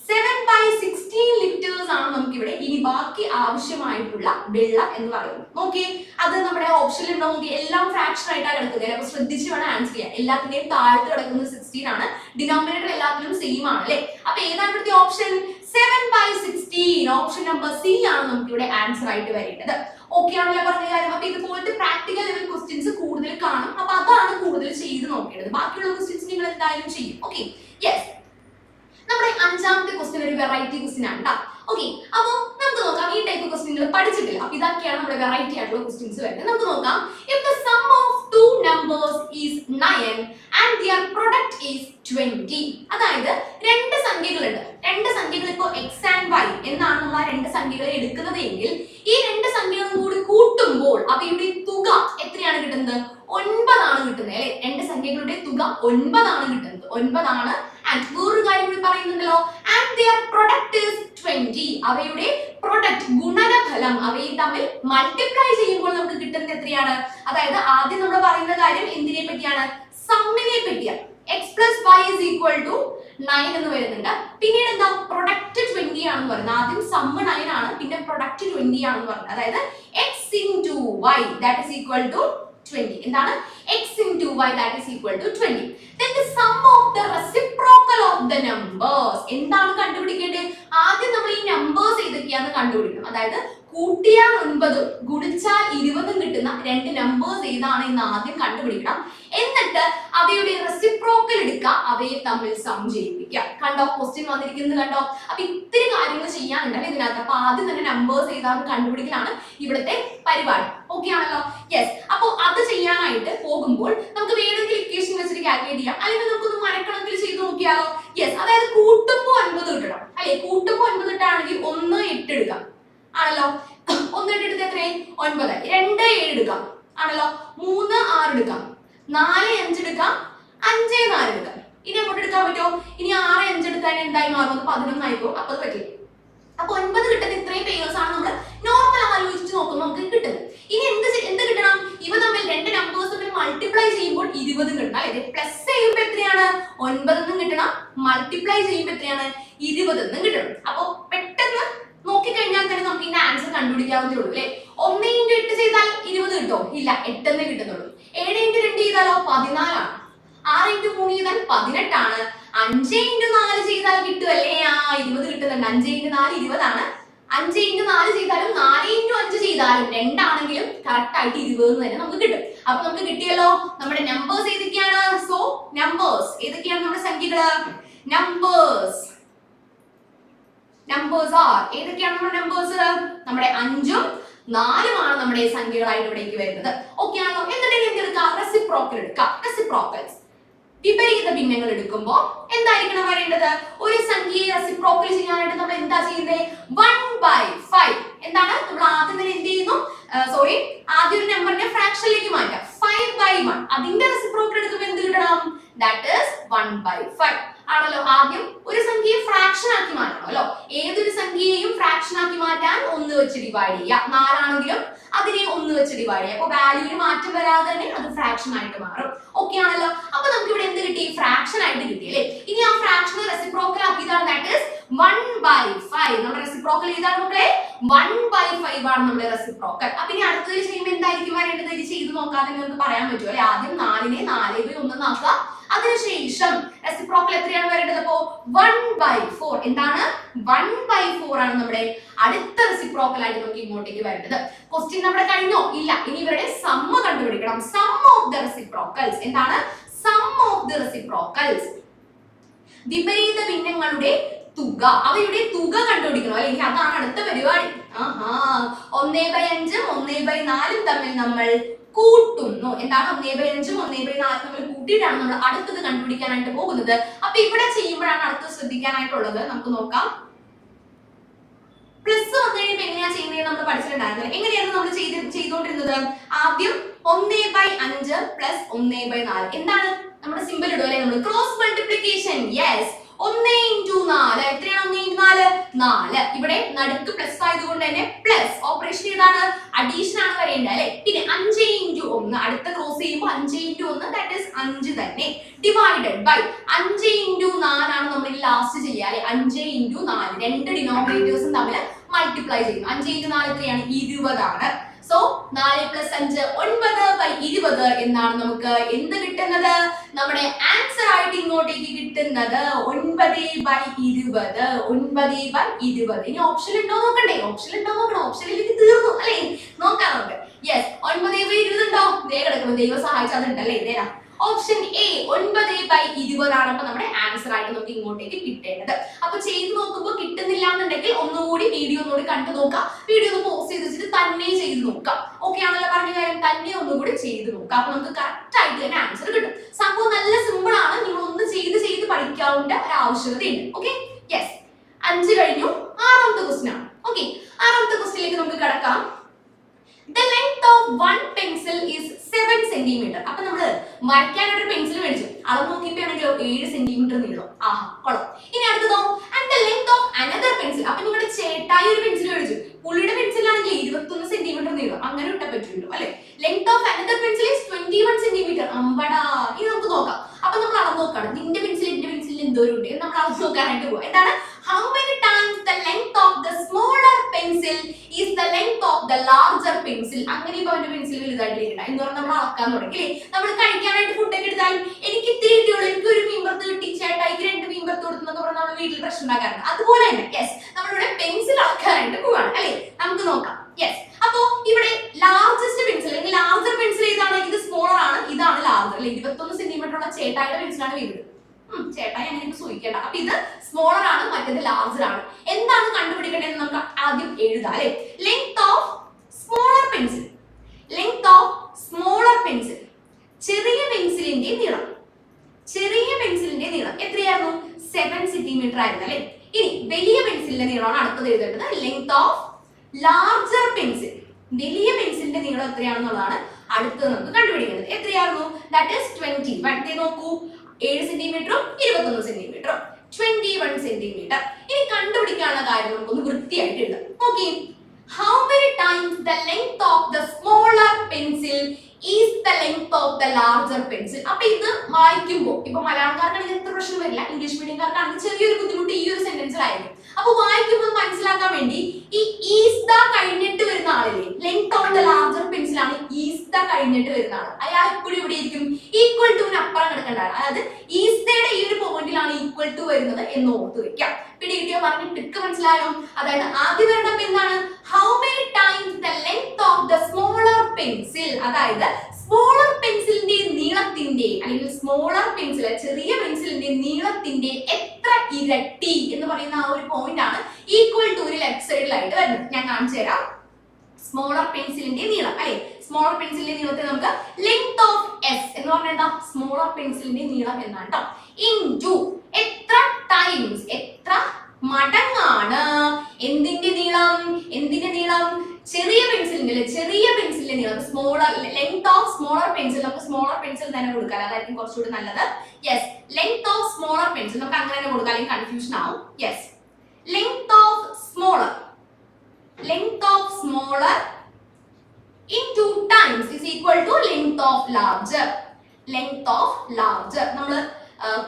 7/16 ലിറ്റേഴ്സ് ആണ് നമുക്ക് ഇവിടെ ഇനി ബാക്കി ആവശ്യമായിട്ടുള്ള വെള്ളം എന്ന് പറയുന്നത്. നോക്കി, അത് നമ്മുടെ ഓപ്ഷനിൽ ഉണ്ടോ നോക്കി, എല്ലാം ഫ്രാക്ഷൻ ആയിട്ടാണ് കിടക്കുന്നത്. അപ്പൊ ശ്രദ്ധിച്ച് വേണം ആൻസർ ചെയ്യാൻ. എല്ലാത്തിന്റെയും താഴത്ത് കിടക്കുന്നത് 16 ആണ്, ഡിനോമിനേറ്റർ എല്ലാത്തിലും സെയിം ആണ് അല്ലെ. അപ്പൊ ഏതാണ് ഇവിടുത്തെ ഓപ്ഷൻ, 7/16. ഓപ്ഷൻ നമ്പർ സി ആണ് നമുക്ക് ഇവിടെ ആൻസർ ആയിട്ട് വരേണ്ടത്. ഓക്കെ ആണല്ലോ പറഞ്ഞ കാര്യം. അപ്പൊ ഇതുപോലത്തെ പ്രാക്ടിക്കൽ ലെവൽ ക്വസ്റ്റ്യൻസ് കൂടുതൽ കാണും. അപ്പൊ അതാണ് കൂടുതൽ ചെയ്ത് നോക്കേണ്ടത്. ബാക്കിയുള്ള ക്വസ്റ്റ്യൻസ് നിങ്ങൾ എന്തായാലും ചെയ്യും. Okay, yes. നമ്മുടെ 5ാമത്തെ ക്വസ്റ്റ്യൻ ഒരു വെറൈറ്റി ക്വസ്റ്റ്യൻ ആണ് കേട്ടോ. ഓക്കെ, അപ്പൊ നമുക്ക് നോക്കാം. ഈ ടൈപ്പ് ക്വസ്റ്റ്യൻ നിങ്ങൾ പഠിച്ചിട്ടില്ല. അപ്പൊ ഇതൊക്കെയാണ് നമ്മുടെ വെറൈറ്റി ആയിട്ടുള്ള ക്വസ്റ്റ്യൻസ് വരുന്നത്. നമുക്ക് നോക്കാം. If the sum of two numbers is 9 and their product is 20. അതായത് രണ്ട് സംഖ്യകളുണ്ട്. രണ്ട് സംഖ്യകൾ ഇപ്പോൾ x and y എന്നാണ് നമ്മൾ ആ രണ്ട് സംഖ്യകളെ എടുക്കുന്നത് എങ്കിൽ ഈ രണ്ട് സംഖ്യകളും കൂടി കൂട്ടുമ്പോൾ അവയുടെ തുക എത്രയാണ് കിട്ടുന്നത്, 9 ആണ് കിട്ടുന്നത് അല്ലെ. രണ്ട് സംഖ്യകളുടെ തുക 9 ആണ് കിട്ടുന്നത്, 9 ആണ്. ആൻഡ് വേറൊരു കാര്യം കൂടി പറയുന്നുണ്ടല്ലോ, and their product is 20. അവയുടെ പ്രൊഡക്റ്റ് ഗുണനഫലം അവയെ തമ്മിൽ മൾട്ടിപ്ലൈ ചെയ്യുമ്പോൾ നമുക്ക് കിട്ടുന്നത് എത്രയാണ്, അതായത് ആദ്യം നമ്മൾ പറയുന്ന കാര്യം എന്തിനെ പറ്റിയാണ്, സമ്മിനെ പറ്റിയാണ്. x plus y is equal to 9 എന്ന് വരുന്നുണ്ട്. പിന്നീട് എന്താ, പ്രൊഡക്റ്റ് 20 ആണെന്ന് പറയുന്നത്. ആദ്യം സമ്മ് 9 ആണ്, പിന്നെ പ്രൊഡക്റ്റ് 20 ആണെന്ന് പറയുന്നത്. അതായത് x into y that is equal to 20. എന്താണ്, x into y that is equal to 20. Then the sum of the reciprocal of the numbers. എന്താണ് കണ്ടുപിടിക്കേണ്ടത്, ആദ്യം നമ്മൾ ഈ നമ്പേഴ്സ് ഏതൊക്കെയാണെന്ന് കണ്ടുപിടിക്കണം. അതായത് കൂട്ടിയാൽ 9 ഗുണിച്ചാൽ 20 കിട്ടുന്ന രണ്ട് നമ്പേഴ്സ് ഏതാണ് എന്ന് ആദ്യം കണ്ടുപിടിക്കണം. എന്നിട്ട് അവയുടെ റെസിപ്രോക്കൽ എടുക്കുക, അവയെ തമ്മിൽ സം ചെയ്യിപ്പിക്കുക. കണ്ടോ, ക്വസ്റ്റ്യൻ വന്നിരിക്കുന്നത് കണ്ടോ. അപ്പൊ ഇത്തിരി കാര്യങ്ങൾ ചെയ്യാനുണ്ടല്ലോ ഇതിനകത്ത്. അപ്പൊ ആദ്യം തന്നെ നമ്പേഴ്സ് ഏതാണെന്ന് കണ്ടുപിടിക്കലാണ് ഇവിടുത്തെ പരിപാടി. ഓക്കെ ആണല്ലോ, യെസ്. അപ്പൊ അത് ചെയ്യാനായിട്ട് പോകുമ്പോൾ നമുക്ക് വേണമെങ്കിൽ ഇക്വേഷൻ വെച്ചിട്ട് കാൽക്കുലേറ്റ് ചെയ്യാം, അല്ലെങ്കിൽ നമുക്കൊന്ന് മനക്കണക്കിൽ ചെയ്ത് നോക്കിയാലോ. യെസ്, അതായത് കൂട്ടുമ്പോൾ 9 കിട്ടണം അല്ലെ. കൂട്ടുമ്പോൾ 9 കിട്ടാണെങ്കിൽ 1 8 എടുക്കാം ആണല്ലോ. 1 8 എടുത്ത് എത്രയായി, 9. 2 7 എടുക്കാം ആണല്ലോ. 3 6 എടുക്കാം, 4 5 എടുക്കാം, 5 4 എടുക്കാം. ഇനി അങ്ങോട്ട് എടുക്കാൻ പറ്റുമോ, ഇനി 6 5 എടുക്കാൻ എന്തായി മാറും, 11 ആയിപ്പോ. അപ്പൊ അത് പറ്റില്ല. അപ്പൊ 9 കിട്ടുന്ന ഇത്രയും പേയേഴ്സ് ആണ് നമ്മൾ നോർമൽ ആലോചിച്ച് നോക്കുമ്പോൾ നമുക്ക് കിട്ടുന്നത്. ഇനി എന്ത് കിട്ടണം, ഇവ തമ്മിൽ രണ്ട് നമ്പേഴ്സ് തമ്മിൽ മൾട്ടിപ്ലൈ ചെയ്യുമ്പോൾ 20 കിട്ടണം അല്ലെ. പ്ലസ് ചെയ്യുമ്പോൾ എത്രയാണ്, 9 എന്നും കിട്ടണം, മൾട്ടിപ്ലൈ ചെയ്യുമ്പോൾ എത്രയാണ്, 20 എന്നും കിട്ടണം. അപ്പൊ പെട്ടെന്ന് നോക്കി നോക്കിക്കഴിഞ്ഞാൽ തന്നെ നമുക്ക് ഇതിന്റെ ആൻസർ കണ്ടുപിടിക്കാവുന്നേ ഉള്ളൂ അല്ലെ. 1 × 8 ചെയ്താൽ 20 കിട്ടോ? ഇല്ല, 8 എന്നേ കിട്ടുന്നുള്ളൂ. 7 × 2 ചെയ്താലോ 14 ആണ്. 6 × 3 ചെയ്താൽ 18 ആണ്. 5 × 4 ചെയ്താൽ കിട്ടുമല്ലേ? 20 കിട്ടുന്നുണ്ട്. 5 × 4 20 ആണ്. 5 × 4 ചെയ്താലും 4 × 5 ചെയ്താലും രണ്ടാണെങ്കിലും കറക്റ്റ് ആയിട്ട് 20 തന്നെ നമുക്ക് കിട്ടും. അപ്പൊ നമുക്ക് കിട്ടിയല്ലോ. നമ്മുടെ നമ്പേഴ്സ് ഏതൊക്കെയാണ്? സോ നമ്പേഴ്സ് ഏതൊക്കെയാണ്? നമ്മുടെ സംഖ്യകള് നമ്പേഴ്സ് ആർ ഏതൊക്കെയാണ് നമ്മുടെ നമ്പേഴ്സ്? നമ്മുടെ 5ഉം 4ഉം ആണ് നമ്മുടെ സംഖ്യകളായിട്ട് ഇവിടേക്ക് വരുന്നത്. ഓക്കെ ആണല്ലോ. എന്നിട്ട് എന്തെടുക്കാം? റെസിപ്രോക്കൽ എടുക്കാം. റെസിപ്രോക്കൽസ് വിപരീത ഭിന്നങ്ങൾ എടുക്കുമ്പോൾ എന്തായിരിക്കണം വരേണ്ടത്? ഒരു സംഖ്യയെ റെസിപ്രോക്കൽ ചെയ്യാനായിട്ട് നമ്മൾ എന്താ ചെയ്യുന്നത്? 1/5. എന്താണ് നമ്മൾ ആദ്യം തന്നെ എന്ത് ചെയ്യുന്നു? ആദ്യം ഒരു നമ്പറിനെ ഫ്രാക്ഷനിലേക്ക് മാറ്റാം. 5/1 അതിന്റെ റെസിപ്രോക്കൽ എടുക്കുമ്പോൾ എന്ത് കിട്ടണം? ദാറ്റ് ഈസ് 1/5 ആണല്ലോ. ആദ്യം ഒരു സംഖ്യയെ ഫ്രാക്ഷൻ ആക്കി മാറ്റണമല്ലോ. ഏതൊരു സംഖ്യയെയും ഫ്രാക്ഷൻ ആക്കി മാറ്റാൻ 1 വെച്ച് ഡിവൈഡ് ചെയ്യുക. 4 ആണെങ്കിലും അതിനെ 1 വെച്ച് ഡിവൈഡ് ചെയ്യുക. അപ്പൊ വാല്യൂവിന് മാറ്റം വരാതെ തന്നെ അത് ഫ്രാക്ഷൻ ആയിട്ട് മാറും. ഓക്കെ ആണല്ലോ. അപ്പൊ നമുക്ക് ഇവിടെ എന്ത് കിട്ടി? ഫ്രാക്ഷൻ ആയിട്ട് കിട്ടി അല്ലേ. ഇനി ആ ഫ്രാക്ഷനെ റെസിപ്രോക്കൽ ആക്കിയതാണ്. That is 1/5. നമ്മുടെ റെസിപ്രോക്കൽ ചെയ്താണ് മക്കളെ 1/5 ആണ് നമ്മുടെ റെസിപ്രോക്കൽ. അപ്പൊ ഇനി അടുത്തത് ചെയ്യുമ്പോൾ എന്തായിരിക്കും വരേണ്ടത്? ഇത് ചെയ്ത് നോക്കാതെ നമുക്ക് പറയാൻ പറ്റുമോ അല്ലെ. ആദ്യം 4നെ 4/1 ആക്കുക. അതിനുശേഷം റെസിപ്രോക്കൽ എത്രയാണ് വരേണ്ടത്? അപ്പോ 1/4. എന്താണ്? 1/4 ആണ് നമ്മുടെ അടുത്ത റെസിപ്രോക്കൽ ആയിട്ട് നമുക്ക് ഇങ്ങോട്ടേക്ക് വരേണ്ടത്. ക്വസ്റ്റ്യൻ നമ്മുടെ കഴിഞ്ഞോ? ഇല്ല. ഇനി ഇവരുടെ സമ്മ കണ്ടുപിടിക്കണം. Sum of the reciprocals. എന്താണ്? സം ഓഫ് ദ റെസിപ്രോക്കൽസ് വിപരീത ഭിന്നങ്ങളുടെ തുക. അവയുടെ തുക കണ്ടുപിടിക്കണം അല്ലെങ്കിൽ അതാണ് അടുത്ത പരിപാടി. 1/5 1/4 തമ്മിൽ നമ്മൾ കൂട്ടുന്നു. എന്താണ്? 1/5 1/4 നമ്മൾ കൂട്ടിയിട്ടാണ് നമ്മൾ അടുത്തത് കണ്ടുപിടിക്കാനായിട്ട് പോകുന്നത്. അപ്പൊ ഇവിടെ ചെയ്യുമ്പോഴാണ് അടുത്തത് ശ്രദ്ധിക്കാനായിട്ടുള്ളത്. നമുക്ക് നോക്കാം. പ്ലസ് വന്നു കഴിയുമ്പോൾ എങ്ങനെയാ ചെയ്യുന്നത് നമ്മൾ പഠിച്ചിട്ടുണ്ടായിരുന്നത്. എങ്ങനെയായിരുന്നു നമ്മൾ ചെയ്തുകൊണ്ടിരുന്നത്? ആദ്യം 1/5 പ്ലസ് 1/4 എന്താണ്? നമ്മുടെ സിമ്പിൾ ഇടും അല്ലെ. നമ്മൾ ക്രോസ് മൾട്ടിപ്ലിക്കേഷൻ. യെസ്. 1 × 4 എത്രയാണ്? 1 × 4 4. ഇവിടെ നടുക്ക് പ്ലസ് ആയതുകൊണ്ട് തന്നെ പ്ലസ് ഓപ്പറേഷൻ ഏതാണ്? അഡീഷൻ ആണ് വരേണ്ടത് അല്ലെ. പിന്നെ 5 × 1 അടുത്ത ക്രോസ് ചെയ്യുമ്പോൾ 5 × 1 ദാറ്റ് ഈസ് 5 തന്നെ ഡിവൈഡഡ് ബൈ 5 × 4 ആണ് നമ്മൾ ലാസ്റ്റ് ചെയ്യുക അല്ലെ. 5 × 4 രണ്ട് ഡിനോമിനേറ്റേഴ്സും തമ്മിൽ മൾട്ടിപ്ലൈ ചെയ്യും. 5 × 4 എത്രയാണ്? 20 ആണ്. സോ 4 + 5 9/20 എന്നാണ് നമുക്ക് എന്ത് കിട്ടുന്നത്? നമ്മുടെ ആൻസർ ആയിട്ട് ഇങ്ങോട്ടേക്ക് കിട്ടുന്നത് 9/20. 9/20. ഇനി ഓപ്ഷൻ ഉണ്ടോ നോക്കണ്ടേ? ഓപ്ഷൻ ഉണ്ടോ നോക്കണം. ഓപ്ഷനിലേക്ക് തീർന്നു അല്ലേ. നോക്കാം നമുക്ക്. യെസ്. 9/20 ഉണ്ടോ? ദേ കിടക്കുന്നു. ദൈവം സഹായിച്ചതുണ്ടല്ലേ. ഇതേരാ ഓപ്ഷൻ എ 9/20 ആണ് അപ്പൊ നമ്മുടെ ആൻസർ ആയിട്ട് നമുക്ക് ഇങ്ങോട്ടേക്ക് കിട്ടേണ്ടത്. അപ്പൊ ചെയ്ത് നോക്കുമ്പോൾ കിട്ടുന്നില്ല എന്നുണ്ടെങ്കിൽ ഒന്നുകൂടി വീഡിയോ ഒന്നുകൂടി കണ്ടു നോക്കാം. വീഡിയോ ഒന്ന് പോസ്റ്റ് ചെയ്ത് വെച്ചിട്ട് തന്നെ ചെയ്ത് നോക്കാം. ഓക്കെ ആണല്ലോ. പറഞ്ഞ കാര്യം തന്നെ ഒന്നുകൂടി ചെയ്ത് നോക്കാം. അപ്പൊ നമുക്ക് കറക്റ്റ് ആയിട്ട് തന്നെ ആൻസർ കിട്ടും. സംഭവം നല്ല സിമ്പിൾ ആണ്. നിങ്ങൾ ഒന്ന് ചെയ്ത് പഠിക്കാവുന്ന ഒരു ആവശ്യകതയുണ്ട്. ഓക്കെ. യെസ്. 5 കഴിഞ്ഞു. 6ാമത്തെ ക്വസ്റ്റ്യൻ ആണ്. ഓക്കെ. 6ാമത്തെ ക്വസ്റ്റ്യനിലേക്ക് നമുക്ക് കടക്കാം. The length of one pencil is 7 cm. അപ്പൊ നമ്മള് വരയ്ക്കാനായിട്ട് പെൻസിൽ മേടിച്ചു. അളവ് നോക്കിയപ്പോഴാണെങ്കിലോ 7 cm നീളം. കൊള്ളാം. ഇനി അടുത്തതോ and the length of another pencil. അപ്പൊ നിങ്ങളുടെ ചേട്ടായി ഒരു പെൻസിൽ മേടിച്ചു. പുള്ളിയുടെ പെൻസിലാണെങ്കിൽ 21 cm നീളം. അങ്ങനെ ഇട്ടാൻ പറ്റുമല്ലോ അല്ലെ. Length of another pencil is 21 cm. അമ്പടാ. ഇനി നമുക്ക് നോക്കാം. അപ്പൊ നമ്മൾ അളവ് നോക്കാണ്. നിന്റെ പെൻസിൽ എന്റെ പെൻസിൽ എന്തോരം ഉണ്ട് നമ്മൾ അളവ് നോക്കാനായിട്ട് പോവാം. എന്താണ്? How many times the length of the smaller pencil is the length of the larger pencil? അങ്ങനെ ഇപ്പൊ അവന്റെ പെൻസിൽ വലുതായിട്ടിരിക്കട്ടെ എന്ന് പറഞ്ഞാൽ നമ്മൾ അളക്കാൻ തുടങ്ങി. നമ്മൾ കഴിക്കാനായിട്ട് ഫുഡൊക്കെ എടുത്താലും എനിക്ക് ഇത്തിരി കിട്ടിയുള്ളൂ, എനിക്ക് ഒരു മീൻപുറത്ത് കിട്ടി, ചേട്ടായിക്ക് 2 മീൻപുറത്ത് കൊടുത്തെന്നൊക്കെ പറഞ്ഞാൽ നമ്മൾ വീട്ടിൽ പ്രശ്നം ഉണ്ടാക്കാറുണ്ട്. അതുപോലെ തന്നെ യെസ് നമ്മളിവിടെ പെൻസിൽ അളക്കാനായിട്ട് പോവാണ് അല്ലെ. നമുക്ക് നോക്കാം. യെസ്. അപ്പോ ഇവിടെ ലാർജസ്റ്റ് പെൻസിൽ അല്ലെങ്കിൽ ലാർജർ പെൻസിൽ ഏതാണ്? ഇത് സ്മോളർ ആണ്, ഇതാണ് ലാർജർ അല്ലെ. 21 cm ഉള്ള ചേട്ടായിയുടെ പെൻസിലാണ് വലുത്. ചേട്ടായി അങ്ങനെ സൂചിക്കേണ്ട. അപ്പൊ ഇത് സ്മോളർ ആണ്, മറ്റേത് ലാർജർ ആണ്. എന്താണ് കണ്ടുപിടിക്കേണ്ടത് നമുക്ക് ആദ്യം എഴുതാം അല്ലെ. Length of smaller pencil. Length of smaller pencil. ചെറിയ പെൻസിലിന്റെ നീളം. ചെറിയ പെൻസിലിന്റെ നീളം എത്രയായിരുന്നു? 7 cm ആയിരുന്നു അല്ലെ. ഇനി വലിയ പെൻസിലിന്റെ നീളമാണ് അടുത്തത് എഴുതേണ്ടത്. Length of larger pencil. വലിയ പെൻസിലിന്റെ നീളം എത്രയാണെന്നുള്ളതാണ് അടുത്തത് നമുക്ക് കണ്ടുപിടിക്കേണ്ടത്. എത്രയായിരുന്നു? That is 20. അടുത്തേ നോക്കൂ. 7 cm 21 cm 21 cm. ഇനി കണ്ടുപിടിക്കാനുള്ള കാര്യം നമുക്കൊന്ന് വൃത്തിയായിട്ട് എഴുതാം. നോക്കി. How many times the length of the smaller pencil is the length of the larger pencil? അപ്പൊ ഇത് വായിക്കുമ്പോൾ ഇപ്പൊ മലയാളക്കാർക്കാണെങ്കിൽ എത്ര പ്രശ്നം വരില്ല, ഇംഗ്ലീഷ് മീഡിയംകാർക്കാണെങ്കിൽ ചെറിയൊരു ബുദ്ധിമുട്ട് ഈ ഒരു സെന്റൻസിലായിരിക്കും. അപ്പൊ വായിക്കുമ്പോൾ മനസ്സിലാക്കാൻ വേണ്ടി ഈ കഴിഞ്ഞിട്ട് വരുന്നതാണ്. അയാൾ എപ്പോഴും ഇവിടെ ഇരിക്കും ഈക്വൽ ടുവിന് അപ്പുറം കിടക്കേണ്ടതാണ്. അതായത് ഈസ്റ്റയുടെ ഈ ഒരു പോയിന്റിലാണ് ഈക്വൽ ടു വരുന്നത് എന്ന് ഓർത്ത് വെക്കാം. പിടികിട്ടിയോ? പറഞ്ഞ ട്രിക്ക് മനസ്സിലായോ? അതായത് ആദ്യം വരേണ്ടത് എന്താണ്? How many times the length of the smaller pencil, അതായത് സ്മോളർ പെൻസിലിന്റെ നീളത്തിന്റെ അല്ലെങ്കിൽ സ്മോളർ പെൻസിൽ ചെറിയ പെൻസിലിന്റെ നീളത്തിന്റെ എത്ര ഇരട്ടി എന്ന് പറയുന്ന ആ ഒരു പോയിന്റ് ആണ് ഈക്വൽ ടു ലെഫ്റ്റ് സൈഡിലായിട്ട് വരുന്നത്. ഞാൻ കാണിച്ചു തരാം. സ്മോളർ പെൻസിലിന്റെ നീളം അല്ലെ, സ്മോളർ പെൻസിലിന്റെ നീളത്തെ നമുക്ക് ലെങ്ത് ഓഫ് എസ് എന്ന് പറഞ്ഞാൽ എന്താ? സ്മോളർ പെൻസിലിന്റെ നീളം എന്നാണ് കേട്ടോ. ഇൻടു എത്ര ടൈംസ്, എത്ര മടങ്ങാണ് എന്തിന്റെ നീളം? എന്തിന്റെ നീളം? ചെറിയ പെൻസിലിന്റെ നീളം. Smaller length of smaller pencil, നമുക്ക് സ്മോളർ പെൻസിൽ തന്നെ കൊടുക്കാം, അതായിരിക്കും കുറച്ചുകൂടി നല്ലത്. Yes, length of smaller pencil നമുക്ക് അങ്ങനെ തന്നെ കൊടുക്കാം, അല്ലെങ്കിൽ കൺഫ്യൂഷൻ ആവും. Yes, length of smaller into times is equal to length of larger. നമ്മൾ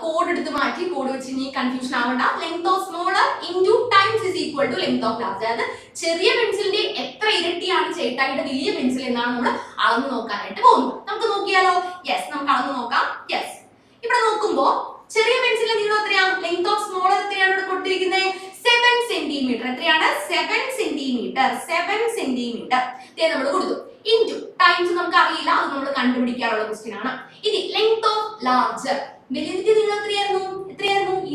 കോഡ് എടുത്ത് മാറ്റി, കോഡ് വെച്ച് ഇനി കൺഫ്യൂഷൻ ആവണ്ട. Length of smaller into times is equal to length of larger. അതായത് ചെറിയ പെൻസിലിന്റെ എത്ര ഇരട്ടിയാണ് ചേട്ടായിയുടെ വലിയ പെൻസിൽ എന്നാണ് നമ്മൾ അളന്ന് നോക്കാനായിട്ട് പോകുന്നത്. നമുക്ക് നോക്കിയാലോ? യെസ്, നമുക്ക് അളന്ന് നോക്കാം. യെസ്, ഇവിടെ നോക്കുമ്പോ ചെറിയ പെൻസിലിന്റെ നീളം എത്രയാണ്? ലെങ്ത് ഓഫ് സ്മോളർ എത്രയാണ് ഇവിടെ കൊടുത്തിരിക്കുന്നത്? 7 സെന്റിമീറ്റർ. എത്രയാണ്? 7 സെന്റിമീറ്റർ. നമ്മൾ കൊടുത്തു. ഇൻറ്റു ടൈംസ് നമുക്ക് അറിയില്ല, അത് നമ്മൾ കണ്ടുപിടിക്കാനുള്ള ക്വസ്റ്റ്യൻ ആണ്. ഇനി ലെങ്ത് ഓഫ് ലാർജർ, വലിയതിന്റെ നീളം എത്രയായിരുന്നു?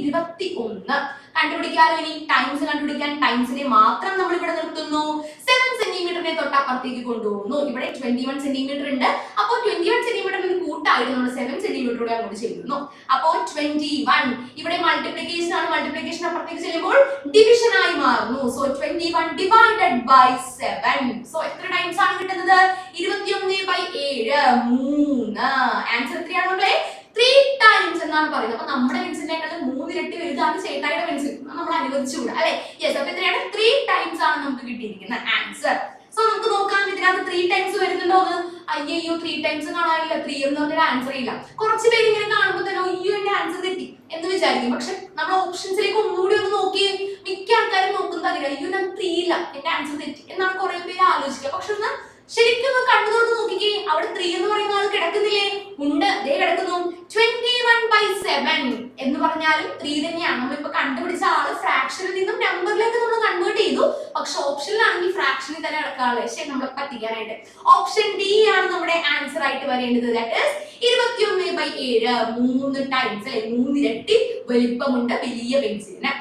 21. കണ്ടുപിടിക്കാലോ. ഇനി ടൈംസ് കണ്ടുപിടിക്കാൻ ടൈംസിനെ മാത്രം നമ്മൾ ഇവിടെ നിർത്തുന്നു. 7 സെന്റിമീറ്ററിനെ തൊട്ടപ്പുറത്തേക്ക് കൊണ്ടുപോകുന്നു. ഇവിടെ 21 സെന്റിമീറ്റർ ഉണ്ട്. അപ്പോൾ 21 സെന്റിമീറ്ററിന് കൂട്ടായിട്ട് നമ്മൾ 7 സെന്റിമീറ്റർ കൂടെ അങ്ങോട്ട് ചെയ്യുന്നു. അപ്പോൾ 21 ഇവിടെ മൾട്ടിപ്ലിക്കേഷൻ ആണ്. മൾട്ടിപ്ലിക്കേഷൻ അപ്പുറത്തേക്ക് ചെല്ലുമ്പോൾ ഡിവിഷൻ ആയി മാറുന്നു. So 21 divided by 7. സോ എത്ര ടൈംസ് ആണ് കിട്ടുന്നത്? 21/7 3. ആൻസർ എത്രയാണ് മക്കളെ? 3 ടൈംസ് എന്നാണ് പറയുന്നത്. അപ്പൊ നമ്മുടെ പെൻസിലിനേക്കാളും 3 ഇരട്ടി വലുതാണ് ചേട്ടായിയുടെ പെൻസിൽ. നമ്മൾ അനുവദിച്ചുകൂടാ അല്ലെ? യെസ്, അപ്പൊ എത്രയാണ്? 3 ടൈംസ് ആണ് നമുക്ക് കിട്ടിയിരിക്കുന്ന ആൻസർ. സോ നമുക്ക് നോക്കാം ഇതിനകത്ത് 3 ടൈംസ് വരുന്നുണ്ടോ എന്ന്. അയ്യോ 3 ടൈംസ് കാണാനില്ല. 3 എന്ന് പറഞ്ഞൊരു ആൻസർ ഇല്ല. കുറച്ച് പേര് ഇങ്ങനെ കാണുമ്പോൾ തന്നെ അയ്യോ എന്റെ ആൻസർ തെറ്റി എന്ന് വിചാരിക്കും. പക്ഷെ നമ്മൾ ഓപ്ഷൻസിലേക്ക് ഒന്നുകൂടി ഒന്ന് നോക്കി, മിക്ക ആൾക്കാരും നോക്കുന്നത് അങ്ങനെ, അയ്യോ ഞാൻ 3 ഇല്ല, എന്റെ ആൻസർ തെറ്റി എന്നാണ് കുറെ പേര് ആലോചിക്കുക. പക്ഷെ ഒന്ന് ശരിക്കും കണ്ണു തുറന്ന് നോക്കിക്കേ, അവിടെ 3 എന്ന് പറയുന്ന ആൾ കിടക്കുന്നില്ലേ? ഉണ്ട്, ദേ കിടക്കുന്നു. 21/7 എന്ന് പറഞ്ഞാലും 3 തന്നെയാണ്. നമ്മളിപ്പോ കണ്ടുപിടിച്ച ആള് ഫ്രാക്ഷനിൽ നിന്നും നമ്പറിലേക്ക് നമ്മൾ കൺവേർട്ട് ചെയ്തു. പക്ഷെ ഓപ്ഷനിലാണെങ്കിൽ ഫ്രാക്ഷനിൽ തന്നെ കിടക്കാറുള്ളത്. പക്ഷെ നമ്മളെ പറ്റിക്കാനായിട്ട് ഓപ്ഷൻ ഡി ആണ് നമ്മുടെ ആൻസർ ആയിട്ട് വരേണ്ടത്. That is 21/7. 3 ടൈംസ് അല്ലെ, 3 ഇരട്ടി വലിപ്പമുണ്ട് വലിയ പെൻസിലിന്.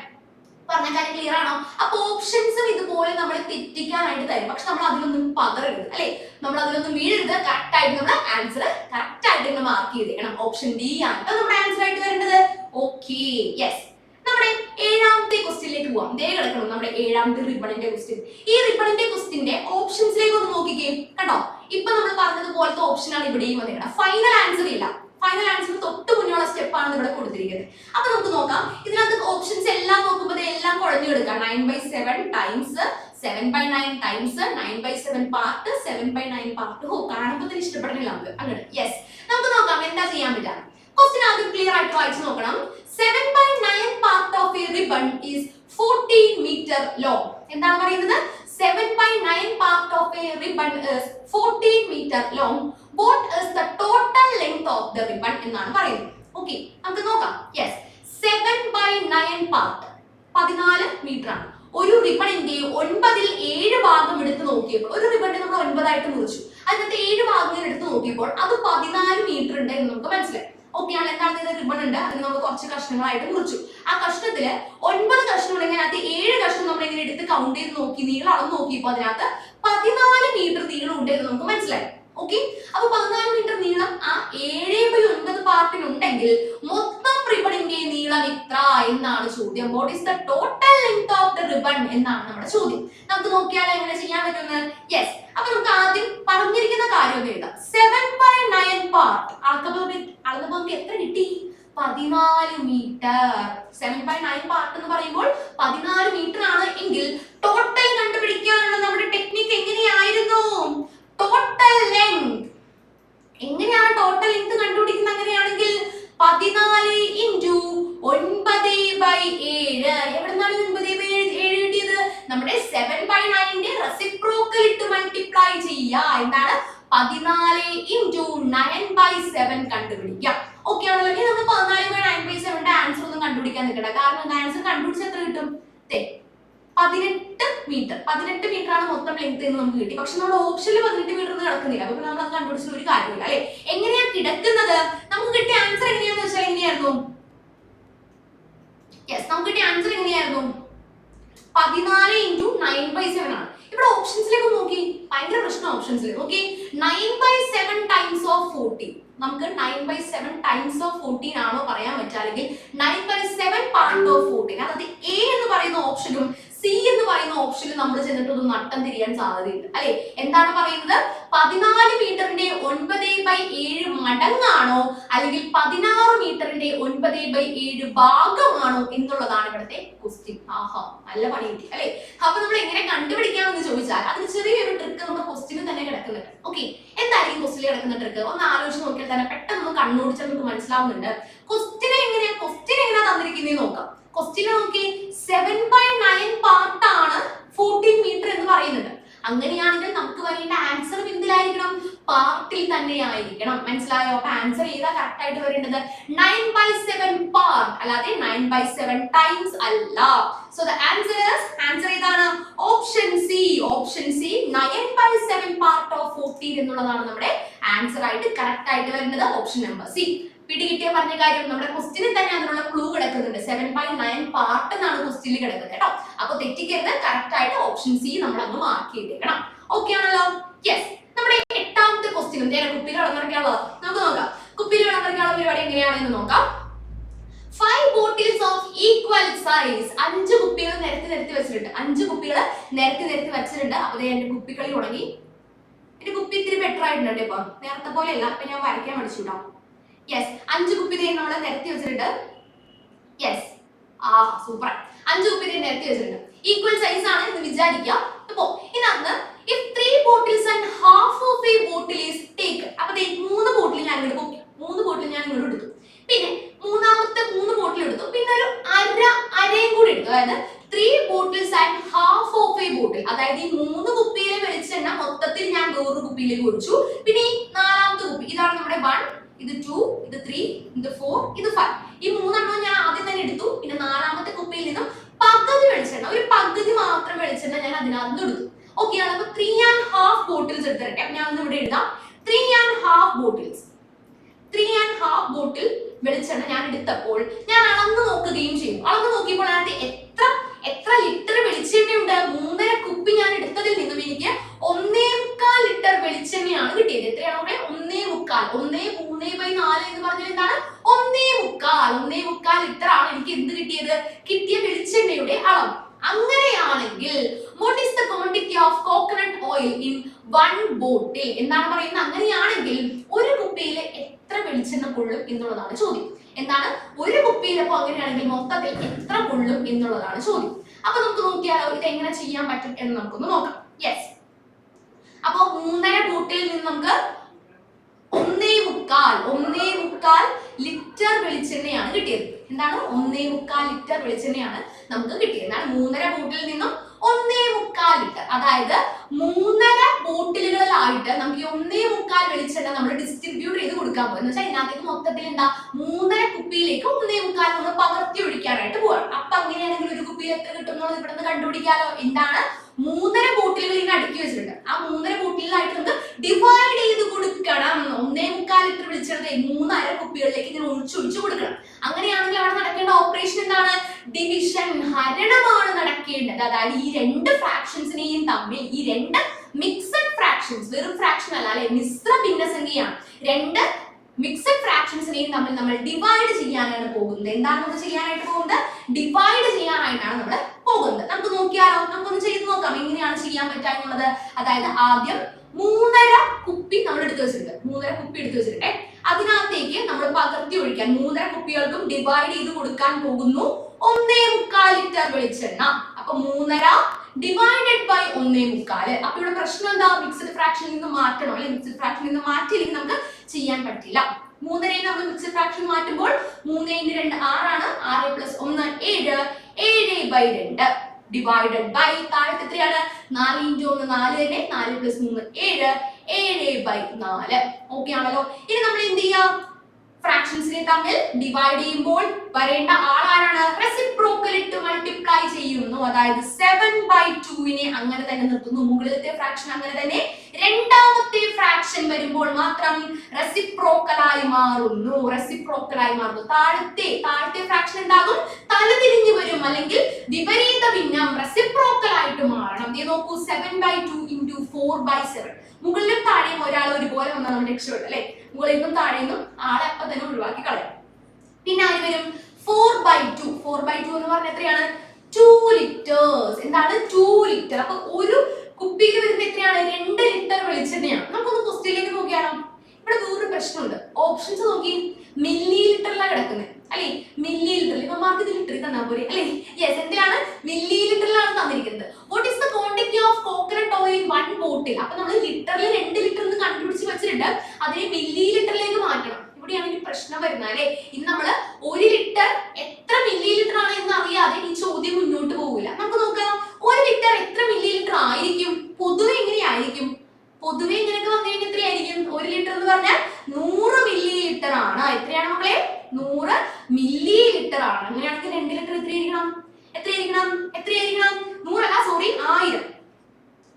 പറഞ്ഞ കാര്യം ക്ലിയർ ആണോ? അപ്പൊ ഓപ്ഷൻസും ഇതുപോലെ നമ്മളെ തെറ്റിക്കാനായിട്ട് തരും. പക്ഷെ നമ്മൾ അതിലൊന്നും പതറരുത് അല്ലെ, നമ്മൾ അതിലൊന്നും വീഴരുത്. കറക്റ്റ് ആയിട്ട് നമ്മൾ ആൻസർ കറക്റ്റ് ആയിട്ട് നമ്മൾ മാർക്ക് ചെയ്തേക്കണം. ഓപ്ഷൻ ഡി ആണ് നമ്മുടെ ആൻസർ ആയിട്ട് വരേണ്ടത്. Okay, yes. നമ്മുടെ 7ാമത്തെ ക്വസ്റ്റ്യനിലേക്ക് പോവാം. ദേ കിടക്കണം നമ്മുടെ 7ാമത്തെ റിബണിന്റെ ക്വസ്റ്റ്യൻ. ഈ റിബണിന്റെ ക്വസ്റ്റ്യന്റെ ഓപ്ഷൻസിലേക്ക് ഒന്ന് നോക്കിക്കേ. കണ്ടോ, ഇപ്പൊ നമ്മൾ പറഞ്ഞതുപോലത്തെ ഓപ്ഷൻ ആണ് ഇവിടെയും വന്നിരിക്കുന്നത്. ഫൈനൽ ആൻസർ ഇല്ല. ഫൈനൽ ആൻസർ തൊട്ട് മുന്നുള്ള സ്റ്റെപ്പ് ആണ് ഇവിടെ കൊടുത്തിരിക്കുന്നത്. അപ്പൊ നമുക്ക് നോക്കാം. ഇതിനകത്ത് ഓപ്ഷൻസ് എല്ലാം നോക്കുമ്പോൾ എല്ലാം കുഴഞ്ഞു കിടക്കാം. 9/7 ടൈംസ് 7/9 ടൈംസ് 9/7 പാർട്ട് 7/9 പാർട്ട്. കാണുമ്പോൾ തന്നെ ഇഷ്ടപ്പെടുന്നില്ല നമുക്ക് അങ്ങനെ. യെസ്, നമുക്ക് നോക്കാം എന്താ ചെയ്യാൻ പറ്റുക. ക്വസ്റ്റ്യൻ ആദ്യം ക്ലിയർ ആയിട്ട് വായിച്ചു നോക്കണം. 7/9 part of a ribbon is 14 metre long. എന്താണ് പറയുന്നത്? 7/9 part of a ribbon is 14 metre long. What is the total length of the ribbon എന്നാണ് പറയുന്നത്. ഓക്കെ, നമുക്ക് നോക്കാം. യെസ്, 7/9 പാർട്ട് 14 മീറ്റർ ആണ്. ഒരു റിബണിന്റെ 9/7 ഭാഗം എടുത്ത് നോക്കിയപ്പോൾ, ഒരു റിബണിനെ നമ്മൾ 9 ആയിട്ട് മുറിച്ചു, അതിനകത്ത് 7 ഭാഗങ്ങൾ എടുത്ത് നോക്കിയപ്പോൾ അത് 14 മീറ്റർ ഉണ്ട് എന്ന് നമുക്ക് മനസ്സിലായി. ഓക്കെ ആണ്. എന്താണ് റിബൺ ഉണ്ട്, അതിന് നമ്മൾ കുറച്ച് കഷ്ണങ്ങളായിട്ട് മുറിച്ചു. ആ കഷ്ണത്തില് 9 കഷ്ണം ഉണ്ടെങ്കിൽ അതിനകത്ത് 7 കഷ്ണം നമ്മൾ ഇങ്ങനെ എടുത്ത് കൗണ്ട് ചെയ്ത് നോക്കി, നീളം അളന്ന് നോക്കിയപ്പോൾ അതിനകത്ത് 14 മീറ്റർ നീളം ഉണ്ട് എന്ന് നമുക്ക് മനസ്സിലായി. ഓക്കെ, അപ്പൊ 14 മീറ്റർ നീളം ആ 7/9 പാർട്ടിനുണ്ടെങ്കിൽ മൊത്തം റിബണിന്റെ നീളം എത്ര എന്നാണ് ചോദ്യം. What is the total length of the ribbon എന്നാണ് നമ്മുടെ ചോദ്യം. നമുക്ക് നോക്കിയാൽ എങ്ങനെ ചെയ്യാൻ പറ്റുമെന്ന്. യെസ്, അപ്പൊ നമുക്ക് ആദ്യം പറഞ്ഞിരിക്കുന്ന കാര്യം ഒന്ന് എഴുതാം. 7/9 പാർട്ട് അളന്നപ്പോൾ നമുക്ക് എത്ര കിട്ടി? 14 മീറ്റർ. 7/9 പാർട്ട് എന്ന് പറയുമ്പോൾ 14 മീറ്റർ ആണ് എങ്കിൽ ടോട്ടൽ കണ്ടുപിടിക്കാനുള്ള നമ്മുടെ ടെക്നിക്ക് എങ്ങനെയായിരുന്നു? Total length. എങ്ങനെയാണ് ടോട്ടൽ ലെങ്ത് കണ്ടുപിടിക്കുന്നത്? അങ്ങനെയാണെങ്കിൽ 14 ഇൻറ്റു 9/7. എവിടെന്നാണ് 9/7 കിട്ടിയത്? നമ്മുടെ 7/9ന്റെ റെസിപ്രോക്കൽ ഇട്ട് മൾട്ടിപ്ലൈ ചെയ്യുക. എന്താണ്? 14/9/7 കണ്ടുപിടിക്കാം. ഓക്കെ ആണല്ലോ. ഇനി നമ്മൾ 14/9/7 ആൻസർ ഒന്നും കണ്ടുപിടിക്കാൻ നിൽക്കണ്ട. കാരണം ആൻസർ കണ്ടുപിടിച്ചാൽ എത്ര കിട്ടും? 18 മീറ്റർ. 18 മീറ്റർ ആണ് മൊത്തം ലെങ്ത് എന്ന് നമുക്ക് കിട്ടി. പക്ഷെ നമ്മുടെ ഓപ്ഷനിൽ 18 മീറ്റർ ഒന്നും കിടക്കുന്നില്ല. അപ്പൊ നമ്മൾ അത് കണ്ടുപിടിച്ചിട്ട് ഒരു കാര്യമില്ല അല്ലെ. എങ്ങനെയാ കിടക്കുന്നത്? നമുക്ക് കിട്ടിയ ആൻസർ എങ്ങനെയാന്ന് വെച്ചാൽ എങ്ങനെയായിരുന്നു? നമുക്ക് കിട്ടിയ ആൻസർ എങ്ങനെയായിരുന്നു? 14/9/7 ആണ്. ഇവിടെ ഓപ്ഷൻസിലേക്ക് നോക്കി, ഭയങ്കര പ്രശ്നം ഓപ്ഷൻസിൽ നോക്കി. 9/7 ടൈംസ് ഓഫ് 14. നമുക്ക് 9/7 ടൈംസ് ഓഫ് 14 ആണോ പറയാൻ പറ്റാല്ലെങ്കിൽ 9/7 പാർട്ട് ഓഫ് 14, അതായത് എ എന്ന് പറയുന്ന ഓപ്ഷനും സി എന്ന് പറയുന്ന ഓപ്ഷനിൽ നമ്മൾ ചെന്നിട്ട് ഒരു നട്ടം തിരിയാൻ സാധ്യതയുണ്ട് അല്ലെ. എന്താണ് പറയുന്നത്? 14 മീറ്ററിന്റെ 9/7 മടങ്ങാണോ അല്ലെങ്കിൽ 16 മീറ്ററിന്റെ 9/7 ഭാഗമാണോ എന്നുള്ളതാണ് ഇവിടുത്തെ ക്വസ്റ്റ്യൻ. ആഹാ, നല്ല പണി കിട്ടി അല്ലെ. അപ്പൊ നമ്മൾ എങ്ങനെ കണ്ടുപിടിക്കാമെന്ന് ചോദിച്ചാൽ അതിന് ചെറിയൊരു ട്രിക്ക് നമ്മുടെ ക്വസ്റ്റ്യനിൽ തന്നെ കിടക്കുന്നുണ്ട്. ഓക്കെ, എന്തായിരിക്കും ക്വസ്റ്റ്യനിൽ കിടക്കുന്ന ട്രിക്ക്? ഒന്ന് ആലോചിച്ച് നോക്കിയാൽ തന്നെ പെട്ടെന്ന് കണ്ണോടിച്ചാൽ നമുക്ക് മനസ്സിലാവുന്നുണ്ട്. ക്വസ്റ്റ്യൻ എങ്ങനെയാ തന്നിരിക്കുന്നത് നോക്കാം. ക്വസ്റ്റ്യൻ നോക്കി, 7/9 പാർട്ട് ആണ് 14 മീറ്റർ എന്ന് പറയുന്നത്. അങ്ങനെയാണെങ്കിൽ നമുക്ക് വരേണ്ട ആൻസർ എന്തിലായിരിക്കണം? പാർട്ടിൽ തന്നെ ആയിരിക്കണം. മനസ്സിലായോ? അപ്പൊ ആൻസർ ഏതാ കറക്റ്റ് ആയിട്ട് വരേണ്ടത്? 9/7 പാർട്ട്, അല്ലാതെ 9/7 ടൈംസ് അല്ല. സോ ദ ആൻസർ ഏതാണ്? Option C. 9/7 പാർട്ട് ഓഫ് 14 എന്നുള്ളതാണ് നമ്മുടെ ആൻസർ ആയിട്ട് കറക്റ്റ് ആയിട്ട് വരുന്നത്. Option number C. പിടികിട്ടിയ പറഞ്ഞ കാര്യം നമ്മുടെ ക്വസ്റ്റ്യനിൽ തന്നെ അതിനുള്ള ക്ലൂ കിടക്കുന്നുണ്ട്. 7/9 പാർട്ട് എന്നാണ് ക്വസ്റ്റ്യനിൽ കിടക്കുന്നത് കേട്ടോ. അപ്പൊ തെറ്റിക്കരുത്, കറക്റ്റ് ആയിട്ട് ഓപ്ഷൻ സി നമ്മൾ അങ്ങ് മാർക്ക് ചെയ്തേക്കണം. ഓക്കെ ആണല്ലോ. യെസ്, നമ്മുടെ എട്ടാമത്തെ ക്വസ്റ്റ്യൻ കുപ്പിയിൽ വളർന്നിറക്കാനുള്ളത് നമുക്ക് നോക്കാം. കുപ്പിയിൽ വളർന്നിറക്കാനുള്ള പരിപാടി എങ്ങനെയാണെന്ന് നോക്കാം. 5 bottles of equal size. 5 കുപ്പികൾ നിരത്തി വെച്ചിട്ടുണ്ട്. 5 കുപ്പികൾ നിരത്തി വെച്ചിട്ടുണ്ട്. അപ്പൊ എന്റെ കുപ്പിക്കളി തുടങ്ങി. എന്റെ കുപ്പി ഇത്തിരി ബെറ്റർ ആയിട്ടുണ്ട്. ഇപ്പൊ നേരത്തെ പോലെയല്ല. അപ്പൊ ഞാൻ വരയ്ക്കാൻ പഠിച്ചുട്ടോ. യെസ്, 5 കുപ്പി നമ്മൾ നിരത്തി വെച്ചിട്ടുണ്ട്. Yes, super. 5 കുപ്പി നിരത്തി വെച്ചിട്ടുണ്ട്. ഈക്വൽ സൈസ് ആണ് എന്ന് വിചാരിക്കാം. അപ്പോ ഇതിനകത്ത് if 3 bottles and half of a bottle is taken, അപ്പൊ 3 ബോട്ടിൽ ഞാൻ ഇങ്ങോട്ട് പൊക്കി. 3 ബോട്ടിൽ ഞാൻ ഇങ്ങോട്ട് എടുത്തു. പിന്നെ മൂന്നാമത്തെ 3 ബോട്ടിൽ എടുത്തു. പിന്നെ ഒരു അരയും കൂടി എടുത്തു. അതായത് 3 bottles and half of a bottle, അതായത് ഈ 3 കുപ്പിയിലെ വെളിച്ചെണ്ണ മൊത്തത്തിൽ ഞാൻ വേറൊരു കുപ്പിയിലേക്ക് ഒഴിച്ചു. പിന്നെ ഈ നാലാമത്തെ കുപ്പി, ഇതാണ് നമ്മുടെ 1, ഇത് 2, ഇത് 3, ഇത് 4, ഇത് 5. ഈ 3 എണ്ണം ഞാൻ ആദ്യം തന്നെ എടുത്തു. പിന്നെ നാലാമത്തെ കുപ്പിയിൽ നിന്നും പകുതി വെളിച്ചെണ്ണ, ഒരു പകുതി മാത്രം വെളിച്ചെണ്ണ ഞാൻ അതിനകത്ത് എടുത്തു. ഓക്കെ ആണ്. അപ്പൊ 3.5 bottles എടുത്തിട്ടെ. ഞാൻ ഇവിടെ എഴുതാം 3.5 bottles. 3.5 ബോട്ടിൽ വെളിച്ചെണ്ണ ഞാൻ എടുത്തപ്പോൾ ഞാൻ അളന്ന് നോക്കുകയും ചെയ്തു. അളന്ന് നോക്കിയപ്പോൾ അതിനകത്ത് എത്ര ലിറ്റർ വെളിച്ചെണ്ണയുണ്ട്? 3.5 കുപ്പി ഞാൻ എടുത്തതിൽ നിന്നും എനിക്ക് 1.25 ലിറ്റർ വെളിച്ചെണ്ണയാണ് കിട്ടിയത്. എത്രയാണ്? 1.25. 1/3/4 എന്ന് പറഞ്ഞാൽ എന്താണ്? 1.25 ലിറ്റർ ആണ് എനിക്ക് എന്ത് കിട്ടിയത്? കിട്ടിയ വെളിച്ചെണ്ണയുടെ അളവ്. അങ്ങനെയാണെങ്കിൽ what is the quantity of coconut oil in 1 bottle? എന്താണ് പറയുന്നത്? അങ്ങനെയാണെങ്കിൽ ഒരു കുപ്പിയിൽ എത്ര വെളിച്ചെണ്ണ കൊള്ളും എന്നുള്ളതാണ് ചോദ്യം. എന്താണ്? ഒരു കുപ്പിയിലപ്പോ അങ്ങനെയാണെങ്കിൽ മൊത്തത്തിൽ എത്ര കൊള്ളും എന്നുള്ളതാണ് ചോദ്യം. അപ്പൊ നമുക്ക് നോക്കിയാലോ ഇത് എങ്ങനെ ചെയ്യാൻ പറ്റും എന്ന് നമുക്കൊന്ന് നോക്കാം. യെസ്, അപ്പൊ 3.5 ബോട്ടിൽ നിന്ന് നമുക്ക് 1.25 ലിറ്റർ വെളിച്ചെണ്ണയാണ് കിട്ടിയത്. എന്താണ്? 1.25 ലിറ്റർ വെളിച്ചെണ്ണയാണ് നമുക്ക് കിട്ടിയത്. എന്താണ്? 3.5 ബോട്ടിൽ നിന്നും 1.25 ലിറ്റർ, അതായത് 3.5 ബോട്ടിലുകളിലായിട്ട് നമുക്ക് ഈ 1.25 വെളിച്ചെണ്ണ നമ്മൾ ഡിസ്ട്രിബ്യൂട്ട് ചെയ്ത് കൊടുക്കാൻ പോകും. എന്ന് വെച്ചാൽ ഇതിനകത്തേക്ക് മൊത്തത്തിൽ എന്താ 3.5 കുപ്പിയിലേക്ക് 1.25 നമ്മൾ പകർത്തി ഒഴിക്കാനായിട്ട് പോവാണ്. അപ്പൊ അങ്ങനെയാണെങ്കിൽ ഒരു കുപ്പിയിൽ എത്ര കിട്ടും എന്നുള്ളത് ഇവിടെ നിന്ന് കണ്ടുപിടിക്കാലോ. എന്താണ്? 3.5 ബോട്ടിലുകൾ ഇങ്ങനെ അടുക്കി വെച്ചിട്ടുണ്ട്. ആ 3.5 ബോട്ടിലായിട്ട് നമുക്ക് ഡിവൈഡ് ചെയ്ത് കൊടുക്കണം. 1.25 ലിറ്റർ വെളിച്ചെണ്ണ 3.5 കുപ്പികളിലേക്ക് ഇങ്ങനെ ഒഴിച്ചു കൊടുക്കണം. അങ്ങനെയാണെങ്കിൽ അവിടെ നടക്കേണ്ട ഓപ്പറേഷൻ എന്താണ്? ഡിവിഷൻ, ഹരണമാണ് നടക്കേണ്ടത്. അതായത് ഈ 2 ഫ്രാക്ഷൻസിനെയും തമ്മിൽ, ഈ 2 മിക്സഡ് ഫ്രാക്ഷൻസ്, വെറും ഫ്രാക്ഷൻ അല്ല അല്ലെ, മിശ്ര ഭിന്നസംഖ്യയാണ്. 2 മിക്സഡ് ഫ്രാക്ഷൻസിനെയും തമ്മിൽ നമ്മൾ ഡിവൈഡ് ചെയ്യാനാണ് പോകുന്നത്. എന്താണ് നമ്മൾ ചെയ്യാനായിട്ട് പോകുന്നത്? ഡിവൈഡ് ചെയ്യാനായിട്ടാണ് നമ്മൾ പോകുന്നത്. നമുക്ക് നോക്കിയാലോ, നമുക്കൊന്ന് ചെയ്ത് നോക്കാം എങ്ങനെയാണ് ചെയ്യാൻ പറ്റുക എന്നുള്ളത്. അതായത് ആദ്യം 3.5 കുപ്പി നമ്മൾ എടുത്തു വെച്ചിട്ടുണ്ട്. 3.5 കുപ്പി എടുത്തു വെച്ചിട്ടുണ്ടേ. അതിനകത്തേക്ക് നമ്മൾ പകർത്തി ഒഴിക്കാൻ 3.5 കുപ്പികൾക്കും ഡിവൈഡ് ചെയ്ത് കൊടുക്കാൻ പോകുന്നു 1.25 ലിറ്റർ വെളിച്ചെണ്ണ. അപ്പൊ 3.5 ഡിവൈഡഡ് ബൈ 1.25. അപ്പൊ ഇവിടെ പ്രശ്നം എന്താ? മിക്സഡ് ഫ്രാക്ഷനിൽ നിന്ന് മാറ്റണം അല്ലെ. മിക്സഡ് ഫ്രാക്ഷനിൽ നിന്ന് മാറ്റിയില്ലെങ്കിൽ നമുക്ക് ചെയ്യാൻ പറ്റില്ല. 3.5 നമ്മൾ മിക്സഡ് ഫ്രാക്ഷൻ മാറ്റുമ്പോൾ 3 × 2 6 ആണ്. 6 + 1 7. 7/2 ഡിവൈഡഡ് ബൈ താഴത്തെ എത്രയാണ്? 4 × 1 4 തന്നെ. 4 + 3 7. 7/4. ഓക്കെ ആണല്ലോ. ഇനി നമ്മൾ എന്ത് ചെയ്യാം, ഫ്രാക്ഷൻസിനെ തമ്മിൽ ഡിവൈഡ് ചെയ്യുമ്പോൾ വരേണ്ട ആളാരാണ്, റെസിപ്രോക്കൽ ഇട്ട് മൾട്ടിപ്ലൈ ചെയ്യുന്നു. അതായത് 7/2നെ അങ്ങനെ തന്നെ നിർത്തുന്നു. മുകളിലത്തെ ഫ്രാക്ഷൻ അങ്ങനെ തന്നെ, രണ്ടാമത്തെ ഫ്രാക്ഷൻ വരുമ്പോൾ മാത്രം റെസിപ്രോക്കലായി മാറുന്നു. താഴത്തെ ഫ്രാക്ഷൻ എന്താകും, തലതിരിഞ്ഞു വരും, അല്ലെങ്കിൽ വിപരീത ഭിന്നം റെസിപ്രോക്കൽ ആയിട്ട് മാറണം. ഇത് നോക്കൂ, 7/2 into 4/7. മുകളിലും താഴെയും ഒരാൾ ഒരുപോലെ വന്നാൽ നമ്മൾ രക്ഷപ്പെട്ടു അല്ലെ. മുകളിൽ നിന്നും താഴെ നിന്നും ആളെ അപ്പൊ തന്നെ ഒഴിവാക്കി കളയാം. പിന്നെ ആര് വരും, 4/2. 4/2 എന്ന് പറഞ്ഞാൽ എത്രയാണ്, 2 liters. എന്താണ്, 2 ലിറ്റർ. അപ്പൊ ഒരു കുപ്പിയിൽ വരുന്ന എത്രയാണ്, 2 ലിറ്റർ വെളിച്ചെണ്ണയാണ്. നമുക്കൊന്ന് ക്വസ്റ്റ്യനിലേക്ക് നോക്കിയാലോ. ഇവിടെ വേറൊരു പ്രശ്നമുണ്ട്. ഓപ്ഷൻസ് നോക്കി, മില്ലി ലിറ്ററിലാണ് കിടക്കുന്നത് അല്ലെ. മില്ലി ലിറ്ററിൽ ഇപ്പൊ മാർക്ക് ഇത് ലിറ്ററിൽ തന്നാൽ പോരെ അല്ലെ. യെസ്, എന്തിനാണ്, മില്ലി ലിറ്ററിലാണ് തന്നിരിക്കുന്നത്. What is the quantity of coconut oil in 1 ബോട്ടിൽ. അപ്പൊ നമ്മൾ ലിറ്ററിൽ 2 ലിറ്റർ എന്ന് കണ്ടുപിടിച്ച് വെച്ചിട്ടുണ്ട്, അതിനെ മില്ലി ലിറ്ററിലേക്ക് മാറ്റണം. ഇവിടെയാണ് ഈ പ്രശ്നം വരുന്നത് അല്ലെ. ഇനി നമ്മള് 1 ലിറ്റർ എത്ര മില്ലി ലിറ്റർ ആണ് എന്ന് അറിയാതെ ഈ ചോദ്യം മുന്നോട്ട് പോകില്ല. നമുക്ക് നോക്കാം, 1 ലിറ്റർ എത്ര മില്ലി ലിറ്റർ ആയിരിക്കും, പൊതുവെ എങ്ങനെയായിരിക്കും. പൊതുവെ ഇങ്ങനെയൊക്കെ വന്നു കഴിഞ്ഞാൽ എത്രയായിരിക്കും, 1 ലിറ്റർ എന്ന് പറഞ്ഞാൽ 100 മില്ലി ലിറ്റർ ആണ്. എത്രയാണ് മക്കളെ, 100 മില്ലി ലിറ്റർ ആണ്. അങ്ങനെയാണെങ്കിൽ 2 ലിറ്റർ എത്രയായിരിക്കണം, 100 അല്ല, സോറി 1000.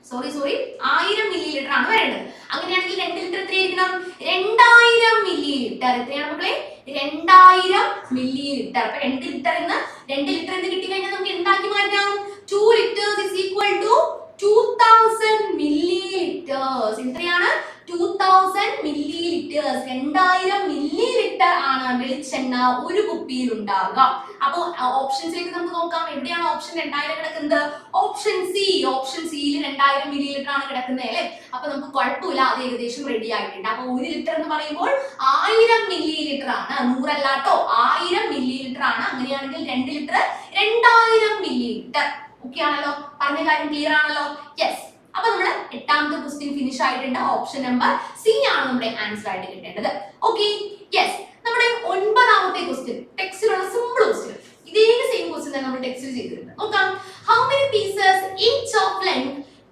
സോറി 1000 മില്ലി ലിറ്റർ ആണ് വരേണ്ടത്. അങ്ങനെയാണെങ്കിൽ 2 ലിറ്റർ എത്രയായിരിക്കണം, 2000 മില്ലി ലിറ്റർ. എത്രയാണ് മക്കളെ, 2000 മില്ലി ലിറ്റർ. അപ്പൊ 2 ലിറ്റർ എന്ന് കിട്ടി കഴിഞ്ഞാൽ നമുക്ക് എന്താക്കി മാറ്റാം, 2 liters is equal to 2000 milli litres. എത്രയാണ്, 2000 മില്ലി ലിറ്റേഴ്സ്. 2000 മില്ലി ലിറ്റർ ആണ് വെളിച്ചെണ്ണ ഒരു കുപ്പിയിൽ ഉണ്ടാവുക. അപ്പോ ഓപ്ഷൻസിലേക്ക് നമുക്ക് നോക്കാം. എവിടെയാണ് ഓപ്ഷൻ 2000 കിടക്കുന്നത്, ഓപ്ഷൻ സിയിൽ 2000 മില്ലി ലിറ്റർ ആണ് കിടക്കുന്നത് അല്ലെ. അപ്പൊ നമുക്ക് കുഴപ്പമില്ല, അത് ഏകദേശം റെഡി ആയിട്ടുണ്ട്. അപ്പൊ 1 ലിറ്റർ എന്ന് പറയുമ്പോൾ 1000 മില്ലി ലിറ്റർ ആണ്, 100 അല്ലാട്ടോ, 1000 മില്ലി ലിറ്റർ ആണ്. അങ്ങനെയാണെങ്കിൽ 2 ലിറ്റർ 2000 മില്ലി ലിറ്റർ. ഓക്കെ ആണല്ലോ, പറഞ്ഞ കാര്യം ക്ലിയർ ആണല്ലോ. യെസ്, അപ്പൊ നമ്മുടെ 8ാമത്തെ ക്വസ്റ്റ്യൻ ഫിനിഷ് ആയിട്ടുണ്ട്. ഓപ്ഷൻ നമ്പർ സി ആണ് നമ്മുടെ ആൻസർ ആയിട്ട് കിട്ടേണ്ടത്. Okay, yes. നമ്മുടെ 9ാമത്തെ ക്വസ്റ്റ്യൻ ടെക്സ്റ്റിലുള്ള സിമ്പിൾ ക്വസ്റ്റ്യൻ. ഇതേ സെയിം ക്വസ്റ്റ്യൻ തന്നെ നമ്മൾ ടെക്സ്റ്റിൽ ചെയ്തിട്ടുണ്ട്. നോക്കാം, how many pieces each of length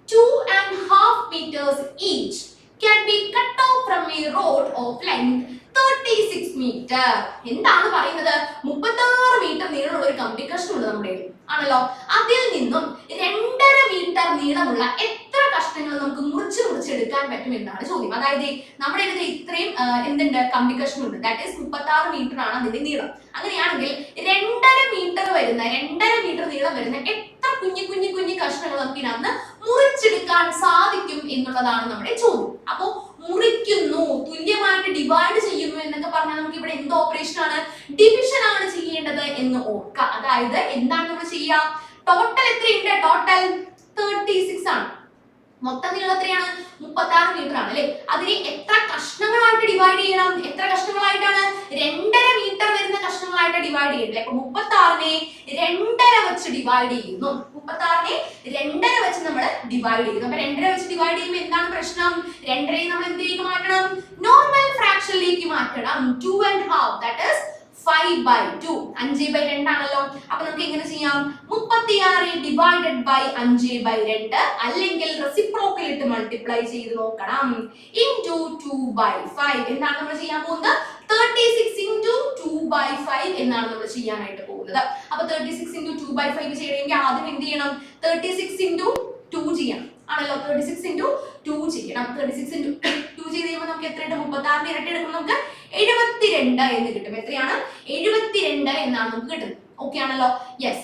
2.5 meters each can be cut off from a rod of length 36 meter. എന്താണ് പറയുന്നത്, 36 മീറ്റർ നീളമുള്ള ഒരു കമ്പി കഷ്ണമുണ്ട് നമ്മുടെ ആണല്ലോ. അതിൽ നിന്നും 2.5 മീറ്റർ നീളമുള്ള എത്ര കഷ്ണങ്ങൾ നമുക്ക് മുറിച്ചെടുക്കാൻ പറ്റും എന്നാണ് ചോദ്യം. അതായത് നമ്മുടെ ഇതിൽ ഇത്രയും എന്തുണ്ട്, കമ്പി കഷ്ണമുണ്ട്. ദാറ്റ് ഈസ് 36 മീറ്റർ ആണ് അതിന്റെ നീളം. അങ്ങനെയാണെങ്കിൽ 2.5 മീറ്റർ നീളം വരുന്ന എത്ര കുഞ്ഞു കഷ്ണങ്ങൾ നമുക്ക് ഇതിനകത്ത് മുറിച്ചെടുക്കാൻ സാധിക്കും എന്നുള്ളതാണ് നമ്മുടെ ചോദ്യം. അപ്പോ മുറിക്കുന്നു, തുല്യമായിട്ട് ഡിവൈഡ് ചെയ്യുന്നു എന്നൊക്കെ പറഞ്ഞാൽ നമുക്ക് ഇവിടെ എന്ത് ഓപ്പറേഷൻ ആണ്, ഡിവിഷൻ ആണ് ചെയ്യേണ്ടത് എന്ന് ഓർക്കുക. അതായത് എന്താണ് നമ്മൾ ചെയ്യുക, ടോട്ടൽ എത്രയുണ്ട്, ടോട്ടൽ 36 ആണ്. മൊത്തം നീളം എത്രയാണ്, 36 മീറ്റർ ആണ് അല്ലെ. അതിനെ എത്ര കഷ്ണങ്ങളായിട്ട് ഡിവൈഡ് ചെയ്യണം, എത്ര കഷ്ണങ്ങളായിട്ടാണ്, 2.5 മീറ്റർ വരുന്ന കഷ്ണങ്ങളായിട്ട് ഡിവൈഡ് ചെയ്യണ്ടേ. അപ്പൊ 36നെ 2.5 വെച്ച് ഡിവൈഡ് ചെയ്യുന്നു. 36നെ 2.5 വെച്ച് നമ്മൾ ഡിവൈഡ് ചെയ്യുന്നു. അപ്പൊ 2.5 വെച്ച് ഡിവൈഡ് ചെയ്യുമ്പോൾ എന്താണ് പ്രശ്നം, 2.5 നമ്മൾ എന്തിലേക്ക് മാറ്റണം, നോർമൽ ഫ്രാക്ഷനിലേക്ക് മാറ്റണം. 2.5 ദാറ്റ് ഈസ് 5/2. 5/2 ആണല്ലോ. അപ്പൊ നമുക്ക് എങ്ങനെ ചെയ്യാം, 36 ഡിവൈഡഡ് ബൈ 5/2 അല്ലെങ്കിൽ റെസിപ്രോക്കൽ ഇട്ട് മൾട്ടിപ്ലൈ ചെയ്ത് നോക്കണം. ഇൻടു 2/5 എന്താണ് നമ്മൾ ചെയ്യാൻ പോകുന്നത്, 36 into 2/5 എന്നാണ് നമ്മൾ ചെയ്യാനായിട്ട് പോകുന്നത്. അപ്പൊ 36 into 2/5 ചെയ്യണമെങ്കിൽ ആദ്യം എന്ത് ചെയ്യണം, 36 into 2 ചെയ്യണം ആണല്ലോ. 36 into 2 ചെയ്യണം. 36 into 2 ചെയ്ത് കഴിയുമ്പോൾ നമുക്ക് എത്രയുണ്ട്, 36 ഇരട്ടി എടുക്കുമ്പോൾ നമുക്ക് 72 എന്ന് കിട്ടും. എത്രയാണ്, 72 എന്നാണ് നമുക്ക് കിട്ടുന്നത്. ഓക്കെ ആണല്ലോ. യെസ്,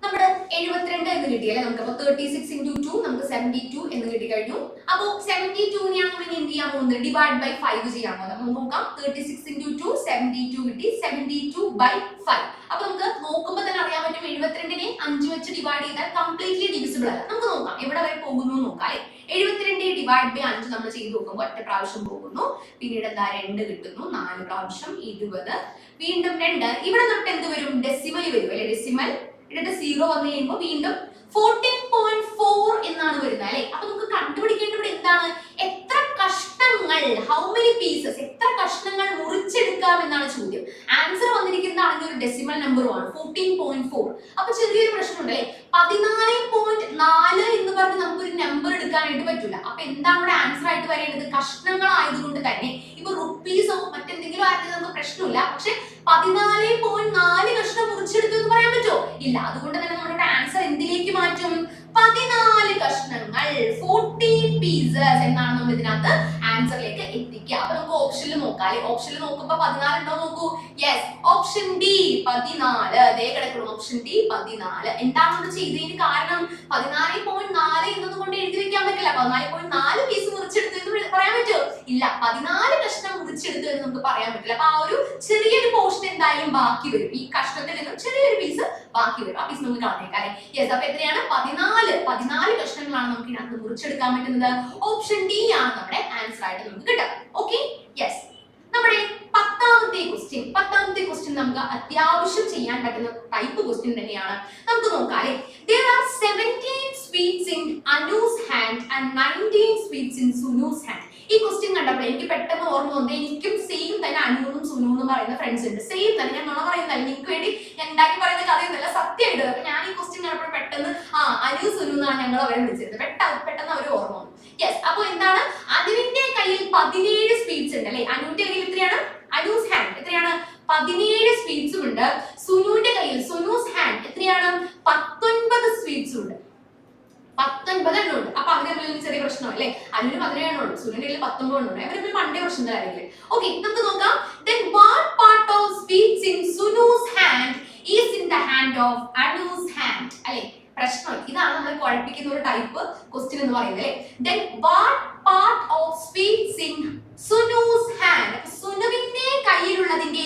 നമ്മുടെ 72 എന്ന് കിട്ടിയല്ലേ നമുക്ക്. അപ്പൊ 36 into 2 നമുക്ക് 72 എന്ന് കിട്ടി കഴിഞ്ഞു. അപ്പൊ 72നെയാണ് നമ്മൾ എന്ത് ചെയ്യാൻ പോകുന്നത്, ഡിവൈഡ് ബൈ 5 ചെയ്യാൻ പോകുന്നത്. നമുക്ക് നോക്കാം, 36 into 2 72 കിട്ടി, 72/5. അപ്പൊ നമുക്ക് നോക്കുമ്പോൾ തന്നെ അറിയാൻ പറ്റും 72നെ 5 വെച്ച് ഡിവൈഡ് ചെയ്താൽ കംപ്ലീറ്റ്ലി ഡിവിസിബിൾ അല്ല. നമുക്ക് നോക്കാം എവിടെ വരെ പോകുന്നു നോക്കാം. 72 ഡിവൈഡ് ബൈ 5 നമ്മൾ ചെയ്ത് നോക്കുമ്പോൾ ഒറ്റ പ്രാവശ്യം പോകുന്നു. പിന്നീട് എന്താ 2 കിട്ടുന്നു, 4 പ്രാവശ്യം 20, വീണ്ടും 2. ഇവിടെ തൊട്ട് എന്ത് വരും, ഡെസിമൽ വരും അല്ലെ. ഡെസിമൽ എന്നിട്ട് 0 വന്നു കഴിയുമ്പോൾ വീണ്ടും 14.4 എന്നാണ് വരുന്നത് അല്ലെ. അപ്പൊ നമുക്ക് കണ്ടുപിടിക്കേണ്ടത് ഇവിടെ എന്താണ്, എത്ര കഷ്ണങ്ങൾ, ഹൗ മെനി പീസസ്, എത്ര കഷ്ണങ്ങൾ മുറിച്ചെടുക്കാം എന്നാണ് ചോദ്യം. ആൻസർ വന്നിരിക്കുന്നതാണെങ്കിൽ ഒരു ഡെസിമൽ നമ്പറുമാണ് 14.4. അപ്പൊ ചെറിയൊരു പ്രശ്നമുണ്ട് അല്ലേ, 14.4 എന്ന് പറഞ്ഞ് നമുക്കൊരു നമ്പർ എടുക്കാനായിട്ട് പറ്റില്ല. അപ്പൊ എന്താണ് ഇവിടെ ആൻസർ ആയിട്ട് വരേണ്ടത്? കഷ്ണങ്ങൾ ആയതുകൊണ്ട് തന്നെ ഇപ്പൊ റുപ്പീസോ മറ്റെന്തെങ്കിലും ആയിട്ട് നമുക്ക് പ്രശ്നമില്ല. പക്ഷെ 14.4 കഷ്ണം മുറിച്ചെടുത്തു എന്ന് പറയാൻ പറ്റുമോ? ഇല്ല. അതുകൊണ്ട് തന്നെ നമ്മുടെ ആൻസർ എന്തിലേക്ക് മാറ്റും? 14 കഷ്ണങ്ങൾ, 14 പീസസ് എന്നാണ് നമ്മൾ ഇതിനകത്ത് ആൻസറിലേക്ക് എത്തിക്കുക. അപ്പൊ നമുക്ക് ഓപ്ഷനിൽ നോക്കാം. ഓപ്ഷനിൽ നോക്കുമ്പോ 14 ഉണ്ടോ നോക്കൂ. Yes, option D 14. അതേ കിടക്കണം, ഓപ്ഷൻ ഡി 14. എന്താണ് നമ്മൾ ചെയ്തതിന് കാരണം? 14.4 എന്നതുകൊണ്ട് എഴുതി വെക്കാൻ പറ്റില്ല. 14.4 പീസ് മുറിച്ചെടുത്തു എന്ന് പറയാൻ പറ്റുമോ? ഇല്ല. 14 കഷ്ണം മുറിച്ചെടുത്തു എന്ന് നമുക്ക് പറയാൻ പറ്റില്ല. അപ്പൊ ആ ഒരു ചെറിയൊരു പോർഷൻ എന്തായാലും ബാക്കി വരും. ഈ കഷ്ണത്തിൽ നിന്നും ചെറിയൊരു പീസ് ബാക്കി വരും. ആ പീസ് നമുക്ക് കളഞ്ഞേക്കാം. യെസ്, അപ്പൊ എത്രയാണ്? 14 കഷ്ണങ്ങളാണ് നമുക്ക് ഇതിനകത്ത് മുറിച്ചെടുക്കാൻ പറ്റുന്നത്. ഓപ്ഷൻ ഡി ആണ് നമ്മുടെ ആൻസർ ആയിട്ട് നമുക്ക് കിട്ടുക. Okay, yes. നമ്മുടെ പത്താമത്തെ ക്വസ്റ്റ്യൻ നമുക്ക് അത്യാവശ്യം ചെയ്യാൻ പറ്റുന്ന ടൈപ്പ് ക്വസ്റ്റ്യൻ തന്നെയാണ്. നമുക്ക് നോക്കാം. There are 17 sweets in Anu's hand and 19 sweets in Sunu's hand. ഈ ക്വസ്റ്റ്യൻ കണ്ടപ്പോൾ എനിക്ക് പെട്ടെന്ന് ഓർമ്മ വന്നത്, എനിക്കും സെയിം തന്നെ അനുവും സുനു എന്ന് പറയുന്ന ഫ്രണ്ട്സ് ഉണ്ട്. സെയിം തന്നെ, ഞാൻ നുണ പറയുന്നതല്ല, നിങ്ങൾക്ക് വേണ്ടി ഞാൻ ഉണ്ടാക്കി പറയുന്ന കഥയൊന്നുമല്ല, സത്യമായിട്ട്. അപ്പൊ ഞാൻ ഈ ക്വസ്റ്റ്യൻ കണ്ടപ്പോൾ പെട്ടെന്ന് അനു സുനു എന്നാണ് ഞങ്ങൾ അവരെ വിളിച്ചിരുന്നത്. പെട്ടെന്ന് അവർ ഓർമ്മ വന്നു. യെസ്, അപ്പൊ എന്താണ്? അനുവിന്റെ കയ്യിൽ 17 സ്വീറ്റ്സ് ഉണ്ട് അല്ലെ. അനുവിന്റെ കയ്യിൽ എത്രയാണ്? അനൂസ് ഹാൻഡ് എത്രയാണ്? 17 സ്വീറ്റ്സും ഉണ്ട്. സുനുവിന്റെ കയ്യിൽ, സുനൂസ് ഹാൻഡ് എത്രയാണ്? 19 സ്വീറ്റ്സും ഉണ്ട്. 19 എണ്ണം ഉണ്ട്. അപ്പൊ അവര് തമ്മിൽ ചെറിയ പ്രശ്നം അല്ലേ. അനുവിന് 17 എണ്ണം ഉണ്ട്, സുനുവിന്റെ കയ്യിൽ 19 എണ്ണം ഉണ്ട്. അവര് തമ്മിൽ പണ്ടേ പ്രശ്നത്തിലായിരിക്കും. ഓക്കെ, നമുക്ക് നോക്കാം. Then what part of sweets in Sunu's hand is in the hand of Anu's hand? അല്ലേ, പ്രശ്നം ഇതാണ്. നമ്മൾ കുഴപ്പിക്കുന്ന ഒരു ടൈപ്പ് ക്വസ്റ്റ്യൻ എന്ന് പറയുന്നത് അല്ലേ. Then what part of sweets in Sunu's hand? സുനുവിന്റെ കയ്യിലുള്ളതിന്റെ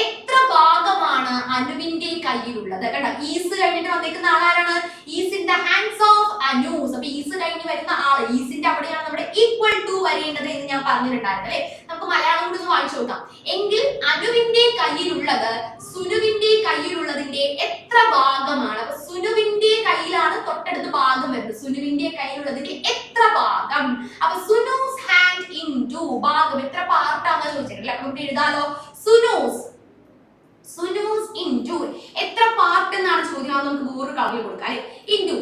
എത്ര ഭാഗമാണ് അനുവിന്റെ കയ്യിലുള്ളത്? കണ്ടോ, ഈസ് കഴിഞ്ഞിട്ട് വന്നിരിക്കുന്ന ആളാരാണ്? Is in the hands of അനൂസ്. അപ്പൊ ഈസ് കഴിഞ്ഞ് വരുന്ന ആള്, ഈസിന്റെ അവിടെയാണ് നമ്മുടെ ഈക്വൽ ടു വരേണ്ടത് എന്ന് ഞാൻ പറഞ്ഞിട്ടുണ്ടായിരുന്നു അല്ലെ. നമുക്ക് മലയാളം കൂടി ഒന്ന് വായിച്ചു നോക്കാം. എങ്കിൽ അനുവിന്റെ കയ്യിലുള്ളത് സുനുവിന്റെ കയ്യിലുള്ളതിന്റെ എത്ര ഭാഗമാണ്? അപ്പൊ സുനുവിന്റെ കയ്യിലാണ് തൊട്ടടുത്ത് ഭാഗം വരുന്നത്. സുനുവിന്റെ കയ്യിലുള്ളതിന്റെ എത്ര ഭാഗം? അപ്പൊ സുനൂസ് ഹാൻഡ് ഇൻടു, ഭാഗം എത്ര പാർട്ടാണെന്ന് ചോദിച്ചിട്ടില്ല. അപ്പൊ നമുക്ക് എഴുതാലോ. സുനൂസ് ഇൻടു എത്ര പാർട്ട് എന്നാണ് ചോദ്യം. അത് നമുക്ക് വേറൊരു കളറിൽ കൊടുക്കാം അല്ലെ. ഇൻടു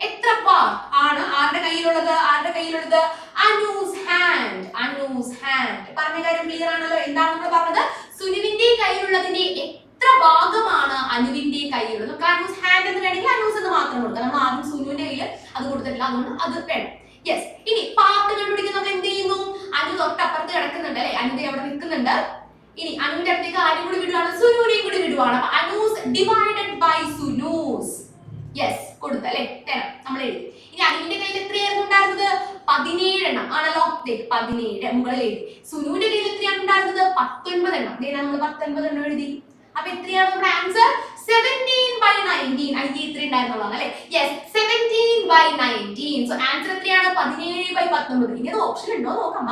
എത്ര പാർട്ട് ആണ് ആരുടെ കയ്യിലുള്ളത്? അനൂസ് ഹാൻഡ്. പറഞ്ഞ കാര്യം ക്ലിയർ ആണല്ലോ. എന്താണ് നമ്മൾ പറഞ്ഞത്? സുനുവിന്റെ കയ്യിലുള്ളതിന്റെ എത്ര ഭാഗമാണ് അനുവിന്റെ കയ്യിലുള്ളത്? നമുക്ക് അനൂസ് ഹാൻഡ് എന്ന് വേണമെങ്കിൽ അനൂസ് എന്ന് മാത്രം കൊടുക്കാം. നമ്മൾ ആദ്യം സുനുവിന്റെ കയ്യിൽ അത് കൊടുത്തിട്ടില്ല, അതുകൊണ്ട് അത് വേണം. യെസ്, ഇനി പാർട്ട് കണ്ടുപിടിക്കുന്നവർ എന്ത് ചെയ്യുന്നു? അനു തൊട്ടപ്പുറത്ത് കിടക്കുന്നുണ്ട് അല്ലെ, അനു അവിടെ നിൽക്കുന്നുണ്ട്. ഇനി അനുവിന്റെ അടുത്തേക്ക് ആരും കൂടി വിടുവാണ്? സുനുവിനെയും കൂടി വിടുവാണ്. അപ്പൊ അനൂസ് ഡിവൈഡഡ് ബൈ സുനൂസ്. യെസ്, കൊടുത്തല്ലേ, നമ്മൾ എഴുതി. ഇനി അനുവിന്റെ കയ്യിൽ എത്രയായിരുന്നു ഉണ്ടായിരുന്നത്? 17 എണ്ണം ആണല്ലോ. 17 മുകളിൽ എഴുതി. സുനുവിന്റെ കയ്യിൽ എത്രയാണ് ഉണ്ടായിരുന്നത്? 19 എണ്ണം. നമ്മൾ 19 എണ്ണം എഴുതി. അപ്പൊ എത്രയാണ് നമ്മുടെ ആൻസർ? 17/19. എനിക്ക് ഇത്ര ഉണ്ടായിരുന്നുള്ളതാണ് അല്ലെ. യെസ്, 17/19. സോ ആൻസർ എത്രയാണ്? 17/19. ഇനി അത് ഓപ്ഷൻ ഉണ്ടോ നോക്കാം.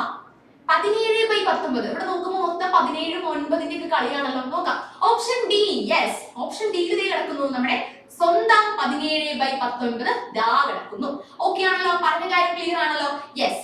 17/19. ഇവിടെ നോക്കുമ്പോൾ മൊത്തം 17 9ന്റെ ഒക്കെ കളിയാണല്ലോ. നോക്കാം. Option D. യെസ്, ഓപ്ഷൻ ഡിയിൽ കിടക്കുന്നു നമ്മുടെ സ്വന്തം 17/19 ദാ കിടക്കുന്നു. ഓക്കെ ആണല്ലോ, പറഞ്ഞ കാര്യം ക്ലിയർ ആണല്ലോ. യെസ്,